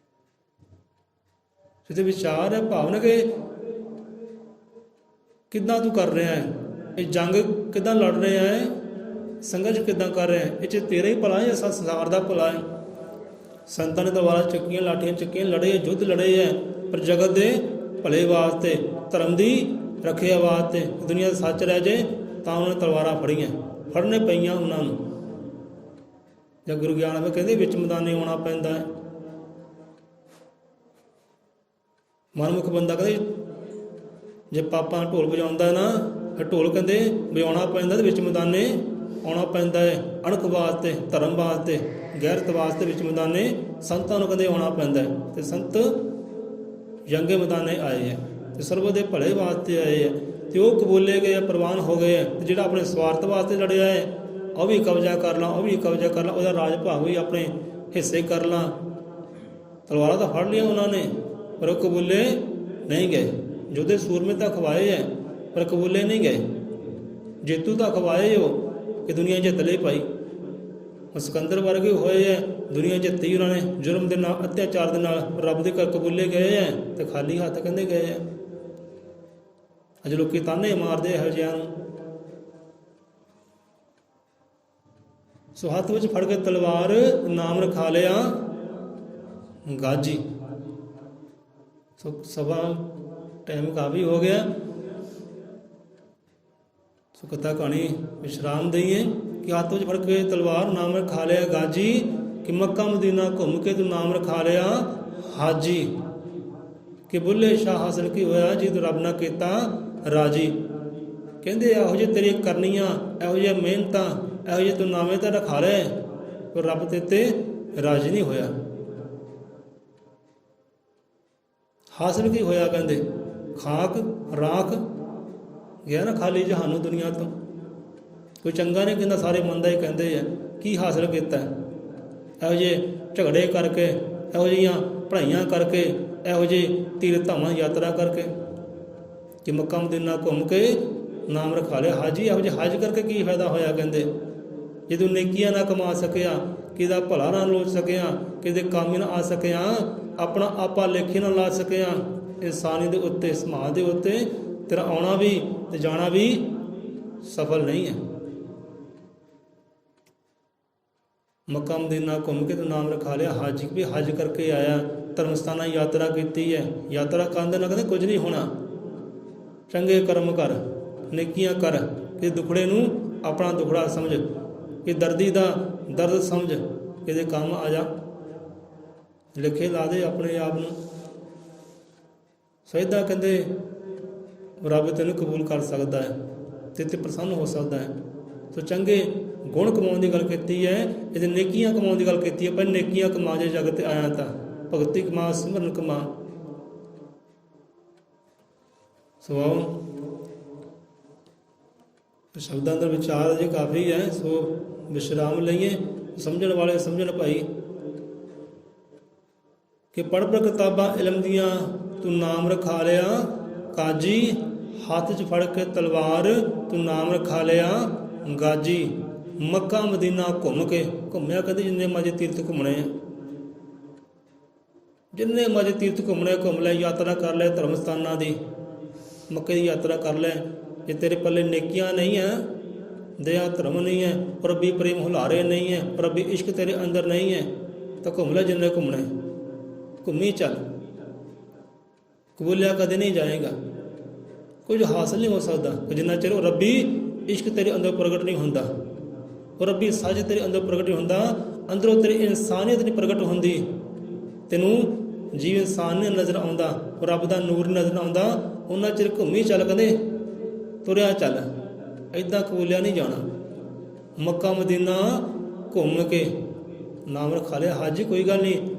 ਜਿਹਦੇ ਵਿਚਾਰ ਹੈ, ਭਾਵਨਾ ਕਿ ਕਿੱਦਾਂ ਤੂੰ ਕਰ ਰਿਹਾ ਹੈ, ਇਹ ਜੰਗ ਕਿੱਦਾਂ ਲੜ ਰਿਹਾ ਹੈ, ਸੰਘਰਸ਼ ਕਿੱਦਾਂ ਕਰ ਰਿਹਾ ਹੈ, ਇਹ 'ਚ ਤੇਰਾ ਹੀ ਭਲਾ ਹੈ, ਸੰਸਾਰ ਦਾ ਭਲਾ ਹੈ। ਸੰਤਾਂ ਨੇ ਤਲਵਾਰਾਂ ਚੱਕੀਆਂ, ਲਾਠੀਆਂ ਚੱਕੀਆਂ, ਲੜੇ, ਯੁੱਧ ਲੜੇ ਹੈ, ਪਰ ਜਗਤ ਦੇ ਭਲੇ ਵਾਸਤੇ, ਧਰਮ ਦੀ ਰੱਖਿਆ ਵਾਸਤੇ। ਦੁਨੀਆ ਦਾ ਸੱਚ ਰਹਿ ਜਾਏ ਤਾਂ ਉਹਨਾਂ ਨੇ ਤਲਵਾਰਾਂ ਫੜੀਆਂ, ਫੜਨੇ ਪਈਆਂ ਉਹਨਾਂ ਨੂੰ। ਜਾਂ ਗੁਰੂ ਗਿਆਨ ਵਿੱਚ ਕਹਿੰਦੇ ਵਿੱਚ ਮੈਦਾਨੇ ਆਉਣਾ ਪੈਂਦਾ ਹੈ। ਮਨਮੁਖ ਬੰਦਾ ਕਹਿੰਦੇ ਜੇ ਪਾਪਾ ਢੋਲ ਵਜਾਉਂਦਾ ਨਾ, ਫਿਰ ਢੋਲ ਕਹਿੰਦੇ ਵਜਾਉਣਾ ਪੈਂਦਾ, ਤੇ ਵਿੱਚ ਮੈਦਾਨੇ ਆਉਣਾ ਪੈਂਦਾ ਹੈ। ਅਣਖ ਵਾਸਤੇ, ਧਰਮ ਵਾਸਤੇ, ਗੈਰਤ ਵਾਸਤੇ ਵਿੱਚ ਮੈਦਾਨੇ ਸੰਤਾਂ ਨੂੰ ਕਹਿੰਦੇ ਆਉਣਾ ਪੈਂਦਾ ਹੈ। ਅਤੇ ਸੰਤ ਜੰਗੇ ਮੈਦਾਨੇ ਆਏ ਹੈ ਅਤੇ ਸਰਬ ਦੇ ਭਲੇ ਵਾਸਤੇ ਆਏ ਹੈ ਅਤੇ ਉਹ ਕਬੂਲੇ ਗਏ, ਪ੍ਰਵਾਨ ਹੋ ਗਏ ਹੈ। ਅਤੇ ਜਿਹੜਾ ਆਪਣੇ ਸਵਾਰਥ ਵਾਸਤੇ ਲੜਿਆ ਹੈ, ਉਹ ਵੀ ਕਬਜ਼ਾ ਕਰ ਲਾਂ, ਉਹ ਵੀ ਕਬਜ਼ਾ ਕਰ ਲਾਂ, ਉਹਦਾ ਰਾਜ ਭਾਗ ਵੀ ਆਪਣੇ ਹਿੱਸੇ ਕਰ ਲਾਂ। ਤਲਵਾਰਾਂ ਤਾਂ ਫੜ ਲਈਆਂ ਉਹਨਾਂ ਨੇ, ਪਰ ਉਹ ਕਬੂਲੇ ਨਹੀਂ ਗਏ। ਯੋਧੇ ਸੂਰਮੇ ਤਾਂ ਖਵਾਏ ਹੈ, ਪਰ ਕਬੂਲੇ ਨਹੀਂ ਗਏ। ਜੇਤੂ ਤਾਂ ਖਵਾਏ ਹੋ ਕਿ ਦੁਨੀਆ ਜਿੱਤ ਲਈ ਭਾਈ। ਸਿਕੰਦਰ ਵਰਗੇ ਹੋਏ ਹੈ, ਦੁਨੀਆ ਜਿੱਤੀ ਉਹਨਾਂ ਨੇ ਜ਼ੁਲਮ ਦੇ ਨਾਲ, ਅਤਿਆਚਾਰ ਦੇ ਨਾਲ। ਰੱਬ ਦੇ ਘਰ ਕਬੂਲੇ ਗਏ ਹੈ ਅਤੇ ਖਾਲੀ ਹੱਥ ਕਹਿੰਦੇ ਗਏ ਹੈ। ਅੱਜ ਲੋਕੀ ਤਾਨੇ ਮਾਰਦੇ ਇਹੋ ਜਿਹਿਆਂ ਨੂੰ। ਸੋ ਹੱਥ ਵਿੱਚ ਫੜ ਕੇ ਤਲਵਾਰ ਨਾਮ ਰਖਾ ਲਿਆ ਗਾਜੀ। ਸੋ ਸਭਾ ਟਾਈਮ ਕਾਫੀ ਹੋ ਗਿਆ। ਸੋ ਕਥਾ ਕਹਾਣੀ ਵਿਸ਼ਰਾਮ ਦਈਏ ਕਿ ਹੱਥ ਵਿੱਚ ਫੜ ਕੇ ਤਲਵਾਰ ਨਾਮ ਰਖਾ ਲਿਆ ਗਾਜੀ, ਕਿ ਮੱਕਾ ਮਦੀਨਾ ਘੁੰਮ ਕੇ ਤੂੰ ਨਾਮ ਰਖਾ ਲਿਆ ਹਾਜੀ, ਕਿ ਬੁੱਲੇ ਸ਼ਾਹ ਹਾਸਲ ਕੀ ਹੋਇਆ ਜੀ ਤੂੰ ਰੱਬ ਨਾ ਕੀਤਾ ਰਾਜੀ। ਕਹਿੰਦੇ ਇਹੋ ਜਿਹੇ ਤੇਰੀ ਕਰਨੀਆਂ, ਇਹੋ ਜਿਹੀਆਂ ਮਿਹਨਤਾਂ, ਇਹੋ ਜਿਹੇ ਤੂੰ ਨਾਮੇ ਤਾਂ ਰਖਾ ਲਏ, ਪਰ ਰੱਬ ਤੇ ਰਾਜੀ ਨਹੀਂ ਹੋਇਆ। ਹਾਸਲ ਕੀ ਹੋਇਆ? ਕਹਿੰਦੇ ਖਾਕ ਰਾਖ ਗਿਆ ਨਾ ਖਾਲੀ ਜਹਾਨੋਂ ਦੁਨੀਆ ਤੋਂ। ਕੋਈ ਚੰਗਾ ਨਹੀਂ ਕਹਿੰਦਾ, ਸਾਰੇ ਮੰਦਾ ਹੀ ਕਹਿੰਦੇ ਆ। ਕੀ ਹਾਸਲ ਕੀਤਾ? ਇਹੋ ਜਿਹੇ ਝਗੜੇ ਕਰਕੇ, ਇਹੋ ਜਿਹੀਆਂ ਪੜ੍ਹਾਈਆਂ ਕਰਕੇ, ਇਹੋ ਜਿਹੇ ਤੀਰਥ ਧਾਮਾਂ ਯਾਤਰਾ ਕਰਕੇ, ਕਿ ਮੱਕਾ ਮਦੀਨਾ ਘੁੰਮ ਕੇ ਨਾਮ ਰਖਾ ਲਿਆ ਹਾਜੀ। ਇਹੋ ਜਿਹੇ ਹਜ ਕਰਕੇ ਕੀ ਫਾਇਦਾ ਹੋਇਆ? ਕਹਿੰਦੇ ਜੇ ਤੂੰ ਨੇਕੀਆਂ ਨਾ ਕਮਾ ਸਕਿਆ, ਕਿਹਦਾ ਭਲਾ ਨਾ ਲੋਚ ਸਕਿਆ, ਕਿਹਦੇ ਕੰਮ ਨਾ ਆ ਸਕਿਆ, ਆਪਣਾ ਆਪਾ ਲੇਖੇ ਨਾ ਲਾ ਸਕਿਆ, ਇਨਸਾਨੀ ਦੇ ਉੱਤੇ, ਸਮਾਜ ਦੇ ਉੱਤੇ ਤੇਰਾ ਆਉਣਾ ਵੀ ਤੇ ਜਾਣਾ ਵੀ ਸਫਲ ਨਹੀਂ ਹੈ। ਮੱਕਾ ਮਦੀਨਾ ਘੁੰਮ ਕੇ ਤੂੰ ਨਾਮ ਰਖਾ ਲਿਆ ਹਾਜੀ, ਵੀ ਹਜ ਕਰਕੇ ਆਇਆ, ਧਰਮ ਸਥਾਨਾਂ ਯਾਤਰਾ ਕੀਤੀ ਹੈ। ਯਾਤਰਾ ਕਰਨ ਦੇ ਨਾਲ ਕਹਿੰਦੇ ਕੁਝ ਨਹੀਂ ਹੋਣਾ। ਚੰਗੇ ਕਰਮ ਕਰ, ਨੇਕੀਆਂ ਕਰ, ਕਿ ਦੁਖੜੇ ਨੂੰ ਆਪਣਾ ਦੁਖੜਾ ਸਮਝ, ਕਿ ਦਰਦੀ ਦਾ ਦਰਦ ਸਮਝ, ਇਹਦੇ ਕੰਮ ਆ ਜਾ, ਲਿਖੇ ਲਾ ਦੇ ਆਪਣੇ ਆਪ ਨੂੰ। ਸਹਿਦਾ ਕਹਿੰਦੇ ਰੱਬ ਤੈਨੂੰ ਕਬੂਲ ਕਰ ਸਕਦਾ ਹੈ, ਤੇ ਪ੍ਰਸੰਨ ਹੋ ਸਕਦਾ ਹੈ। ਸੋ ਚੰਗੇ ਗੁਣ ਕਮਾਉਣ ਦੀ ਗੱਲ ਕੀਤੀ ਹੈ, ਇਹਦੇ ਨੇਕੀਆਂ ਕਮਾਉਣ ਦੀ ਗੱਲ ਕੀਤੀ ਹੈ। ਪਰ ਨੇਕੀਆਂ ਕਮਾ ਜੇ ਜਗਤ ਆਇਆ ਤਾਂ ਭਗਤੀ ਕਮਾ, ਸਿਮਰਨ ਕਮਾ। ਸੋ ਆਓ ਸ਼ਬਦਾਂ ਦਾ ਵਿਚਾਰ ਅਜੇ ਕਾਫੀ ਹੈ, ਸੋ ਵਿਸ਼ਰਾਮ ਲਈਏ। ਸਮਝਣ ਵਾਲੇ ਸਮਝਣ ਭਾਈ, ਕਿ ਪੜ੍ਹ ਪੜ੍ਹ ਕਿਤਾਬਾਂ ਇਲਮ ਦੀਆਂ ਤੂੰ ਨਾਮ ਰਖਾ ਲਿਆ ਕਾਜੀ, ਹੱਥ 'ਚ ਫੜ ਕੇ ਤਲਵਾਰ ਤੂੰ ਨਾਮ ਰਖਾ ਲਿਆ ਗਾਜੀ। ਮੱਕਾ ਮਦੀਨਾ ਘੁੰਮ ਕੇ ਘੁੰਮਿਆ, ਕਹਿੰਦੇ ਜਿੰਨੇ ਮਰਜ਼ੀ ਤੀਰਥ ਘੁੰਮਣੇ ਆ, ਜਿੰਨੇ ਮਰਜ਼ੀ ਤੀਰਥ ਘੁੰਮਣੇ ਘੁੰਮ ਲੈ, ਯਾਤਰਾ ਕਰ ਲੈ ਧਰਮ ਸਥਾਨਾਂ ਦੀ, ਮੱਕੇ ਦੀ ਯਾਤਰਾ ਕਰ ਲੈ। ਜੇ ਤੇਰੇ ਪੱਲੇ ਨੇਕੀਆਂ ਨਹੀਂ ਹੈ, ਦਇਆ ਧਰਮ ਨਹੀਂ ਹੈ, ਰੱਬੀ ਪ੍ਰੇਮ ਹੁਲਾਰੇ ਨਹੀਂ ਹੈ, ਰੱਬੀ ਇਸ਼ਕ ਤੇਰੇ ਅੰਦਰ ਨਹੀਂ ਹੈ, ਤਾਂ ਘੁੰਮ ਲੈ ਜਿੰਨੇ ਘੁੰਮਣੇ, ਘੁੰਮੀ ਚੱਲ। ਕਬੂਲਿਆ ਕਦੇ ਨਹੀਂ ਜਾਏਗਾ, ਕੁਝ ਹਾਸਲ ਨਹੀਂ ਹੋ ਸਕਦਾ ਜਿੰਨਾ ਚਿਰ ਉਹ ਰੱਬੀ ਇਸ਼ਕ ਤੇਰੇ ਅੰਦਰ ਪ੍ਰਗਟ ਨਹੀਂ ਹੁੰਦਾ, ਉਹ ਰੱਬੀ ਸੱਚ ਤੇਰੇ ਅੰਦਰ ਪ੍ਰਗਟ ਨਹੀਂ ਹੁੰਦਾ, ਅੰਦਰੋਂ ਤੇਰੀ ਇਨਸਾਨੀਅਤ ਨਹੀਂ ਪ੍ਰਗਟ ਹੁੰਦੀ, ਤੈਨੂੰ ਜੀਵ ਇਨਸਾਨ ਨਹੀਂ ਨਜ਼ਰ ਆਉਂਦਾ, ਰੱਬ ਦਾ ਨੂਰ ਨਜ਼ਰ ਆਉਂਦਾ, ਉਹਨਾਂ ਚਿਰ ਘੁੰਮੀ ਚੱਲ, ਕਹਿੰਦੇ ਤੁਰਿਆ ਚੱਲ। ਇੱਦਾਂ ਕਬੂਲਿਆ ਨਹੀਂ ਜਾਣਾ। ਮੱਕਾ ਮਦੀਨਾ ਘੁੰਮ ਕੇ ਨਾਮ ਰਖਾ ਲਿਆ ਹਾਜੀ, ਕੋਈ ਗੱਲ ਨਹੀਂ,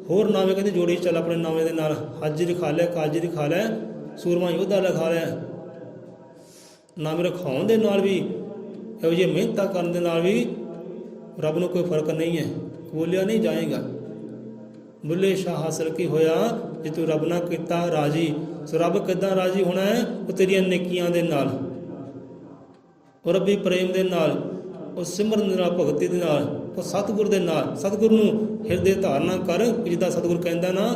ਹੋਰ ਨਾਵੇਂ ਕਹਿੰਦੇ ਜੋੜੀ ਚੱਲ ਆਪਣੇ ਨਾਵੇਂ ਦੇ ਨਾਲ। ਹਾਜੀ ਲਿਖਾ ਲਿਆ, ਕਾਜੀ ਲਿਖਾ ਲਿਆ, ਸੂਰਮਾ ਯੋਧਾ ਲਿਖਾ ਲਿਆ। ਨਾਮ ਰਖਾਉਣ ਦੇ ਨਾਲ ਵੀ, ਇਹੋ ਜਿਹੀ ਮਿਹਨਤਾਂ ਕਰਨ ਦੇ ਨਾਲ ਵੀ ਰੱਬ ਨੂੰ ਕੋਈ ਫਰਕ ਨਹੀਂ ਹੈ, ਕਬੂਲਿਆ ਨਹੀਂ ਜਾਏਗਾ। ਬੁੱਲੇ ਸ਼ਾਹ ਹਾਸਲ ਕੀ ਹੋਇਆ ਜੇ ਤੂੰ ਰੱਬ ਨਾਲ ਕੀਤਾ ਰਾਜੀ। ਸੋ ਰੱਬ ਕਿੱਦਾਂ ਰਾਜੀ ਹੋਣਾ ਹੈ? ਉਹ ਤੇਰੀਆਂ ਨੇਕੀਆਂ ਦੇ ਨਾਲ, ਉਹ ਰੱਬੀ ਪ੍ਰੇਮ ਦੇ ਨਾਲ, ਉਹ ਸਿਮਰਨ ਦੇ ਨਾਲ, ਭਗਤੀ ਦੇ ਨਾਲ, ਉਹ ਸਤਿਗੁਰ ਦੇ ਨਾਲ। ਸਤਿਗੁਰ ਨੂੰ ਹਿਰਦੇ ਧਾਰਨਾ ਕਰ, ਜਿੱਦਾਂ ਸਤਿਗੁਰ ਕਹਿੰਦਾ ਨਾ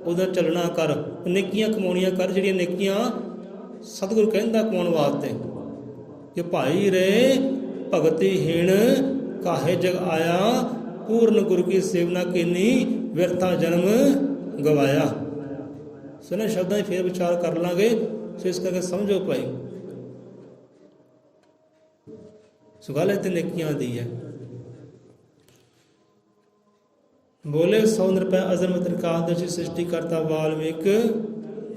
ਉਹਦਾ ਚੱਲਣਾ ਕਰ। ਨੇਕੀਆਂ ਕਮਾਉਣੀਆਂ ਕਰ, ਜਿਹੜੀਆਂ ਨੇਕੀਆਂ ਸਤਿਗੁਰ ਕਹਿੰਦਾ ਕਮਾਉਣ ਵਾਸਤੇ। ਕਿ ਭਾਈ ਰੇ ਭਗਤੀਹੀਣ ਕਾਹੇ ਜਗ ਆਇਆ, ਪੂਰਨ ਗੁਰੂ ਕੀ ਸੇਵਨਾ ਕੀਨੀ, ਵਿਅਰਥਾ ਜਨਮ ਗਵਾਇਆ। ਸੋ ਇਹਨਾਂ ਸ਼ਬਦਾਂ 'ਚ ਫੇਰ ਵਿਚਾਰ ਕਰ ਲਾਂਗੇ। ਸੋ ਇਸ ਕਰਕੇ ਸਮਝੋ ਭਾਈ, ਸੋ ਗੱਲ ਇੱਥੇ ਨੇਕੀਆਂ ਦੀ ਹੈ। ਬੋਲੇ 100 ਰੁਪਏ ਅਜ਼ਮਤ ਤ੍ਰਿਕਾਲਦਰਸ਼ੀ ਸ੍ਰਿਸ਼ਟੀ ਕਰਤਾ ਵਾਲਮੀਕ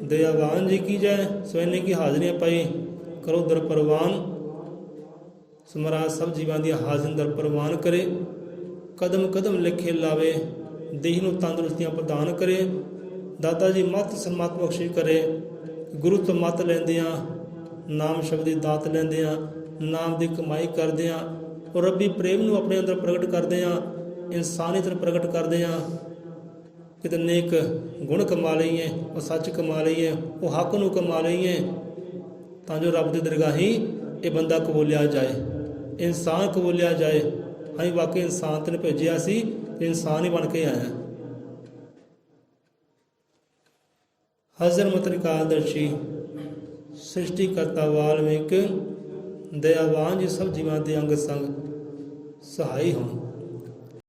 ਦਇਆਵਾਨ ਜੀ ਕੀ ਜੈ। ਸੋ ਇਹਨੇ ਕੀ ਹਾਜ਼ਰੀਆਂ ਪਾਈ, ਕਰੋ ਦਰ ਪ੍ਰਵਾਨ। ਸਮਰਾਜ ਸਭ ਜੀਵਾਂ ਦੀਆਂ ਹਾਜ਼ਰ ਦਰ ਪ੍ਰਵਾਨ ਕਰੇ। ਕਦਮ ਕਦਮ ਲਿਖੇ ਲਾਵੇ, ਦੇਹ ਨੂੰ ਤੰਦਰੁਸਤੀਆਂ ਪ੍ਰਦਾਨ ਕਰੇ। ਦਾਤਾ ਜੀ ਮਤ ਸਰਮਤ ਬਖਸ਼ਿਸ਼ ਕਰੇ। ਗੁਰੂ ਤੋਂ ਮਤ ਲੈਂਦਿਆਂ, ਨਾਮ ਸ਼ਬਦ ਦੀ ਦਾਤ ਲੈਂਦਿਆਂ, ਨਾਮ ਦੀ ਕਮਾਈ ਕਰਦਿਆਂ, ਉਹ ਰੱਬੀ ਪ੍ਰੇਮ ਨੂੰ ਆਪਣੇ ਅੰਦਰ ਪ੍ਰਗਟ ਕਰਦਿਆਂ, ਇਨਸਾਨੀਅਤ ਨੂੰ ਪ੍ਰਗਟ ਕਰਦਿਆਂ ਕਿਤੇ ਨੇਕ ਗੁਣ ਕਮਾ ਲਈਏ, ਉਹ ਸੱਚ ਕਮਾ ਲਈਏ, ਉਹ ਹੱਕ ਨੂੰ ਕਮਾ ਲਈਏ, ਤਾਂ ਜੋ ਰੱਬ ਦੀ ਦਰਗਾਹੀ ਇਹ ਬੰਦਾ ਕਬੂਲਿਆ ਜਾਏ, ਇਨਸਾਨ ਕਬੂਲਿਆ ਜਾਏ। ਅਸੀਂ ਵਾਕਈ ਇਨਸਾਨ ਤੇ ਭੇਜਿਆ ਸੀ ਤੇ ਇਨਸਾਨ ਹੀ ਬਣ ਕੇ ਆਇਆ। ਹਜ਼ਰ ਮਤਰਿਕਾਲਦਰਸ਼ੀ ਸ੍ਰਿਸ਼ਟੀ ਕਰਤਾ ਵਾਲਮੀਕ, ਦਇਆਵਾਨ ਜੀ ਸਭ ਜੀਵਾਂ ਦੇ ਅੰਗ ਸੰਗ ਸਹਾਈ ਹੋਣ।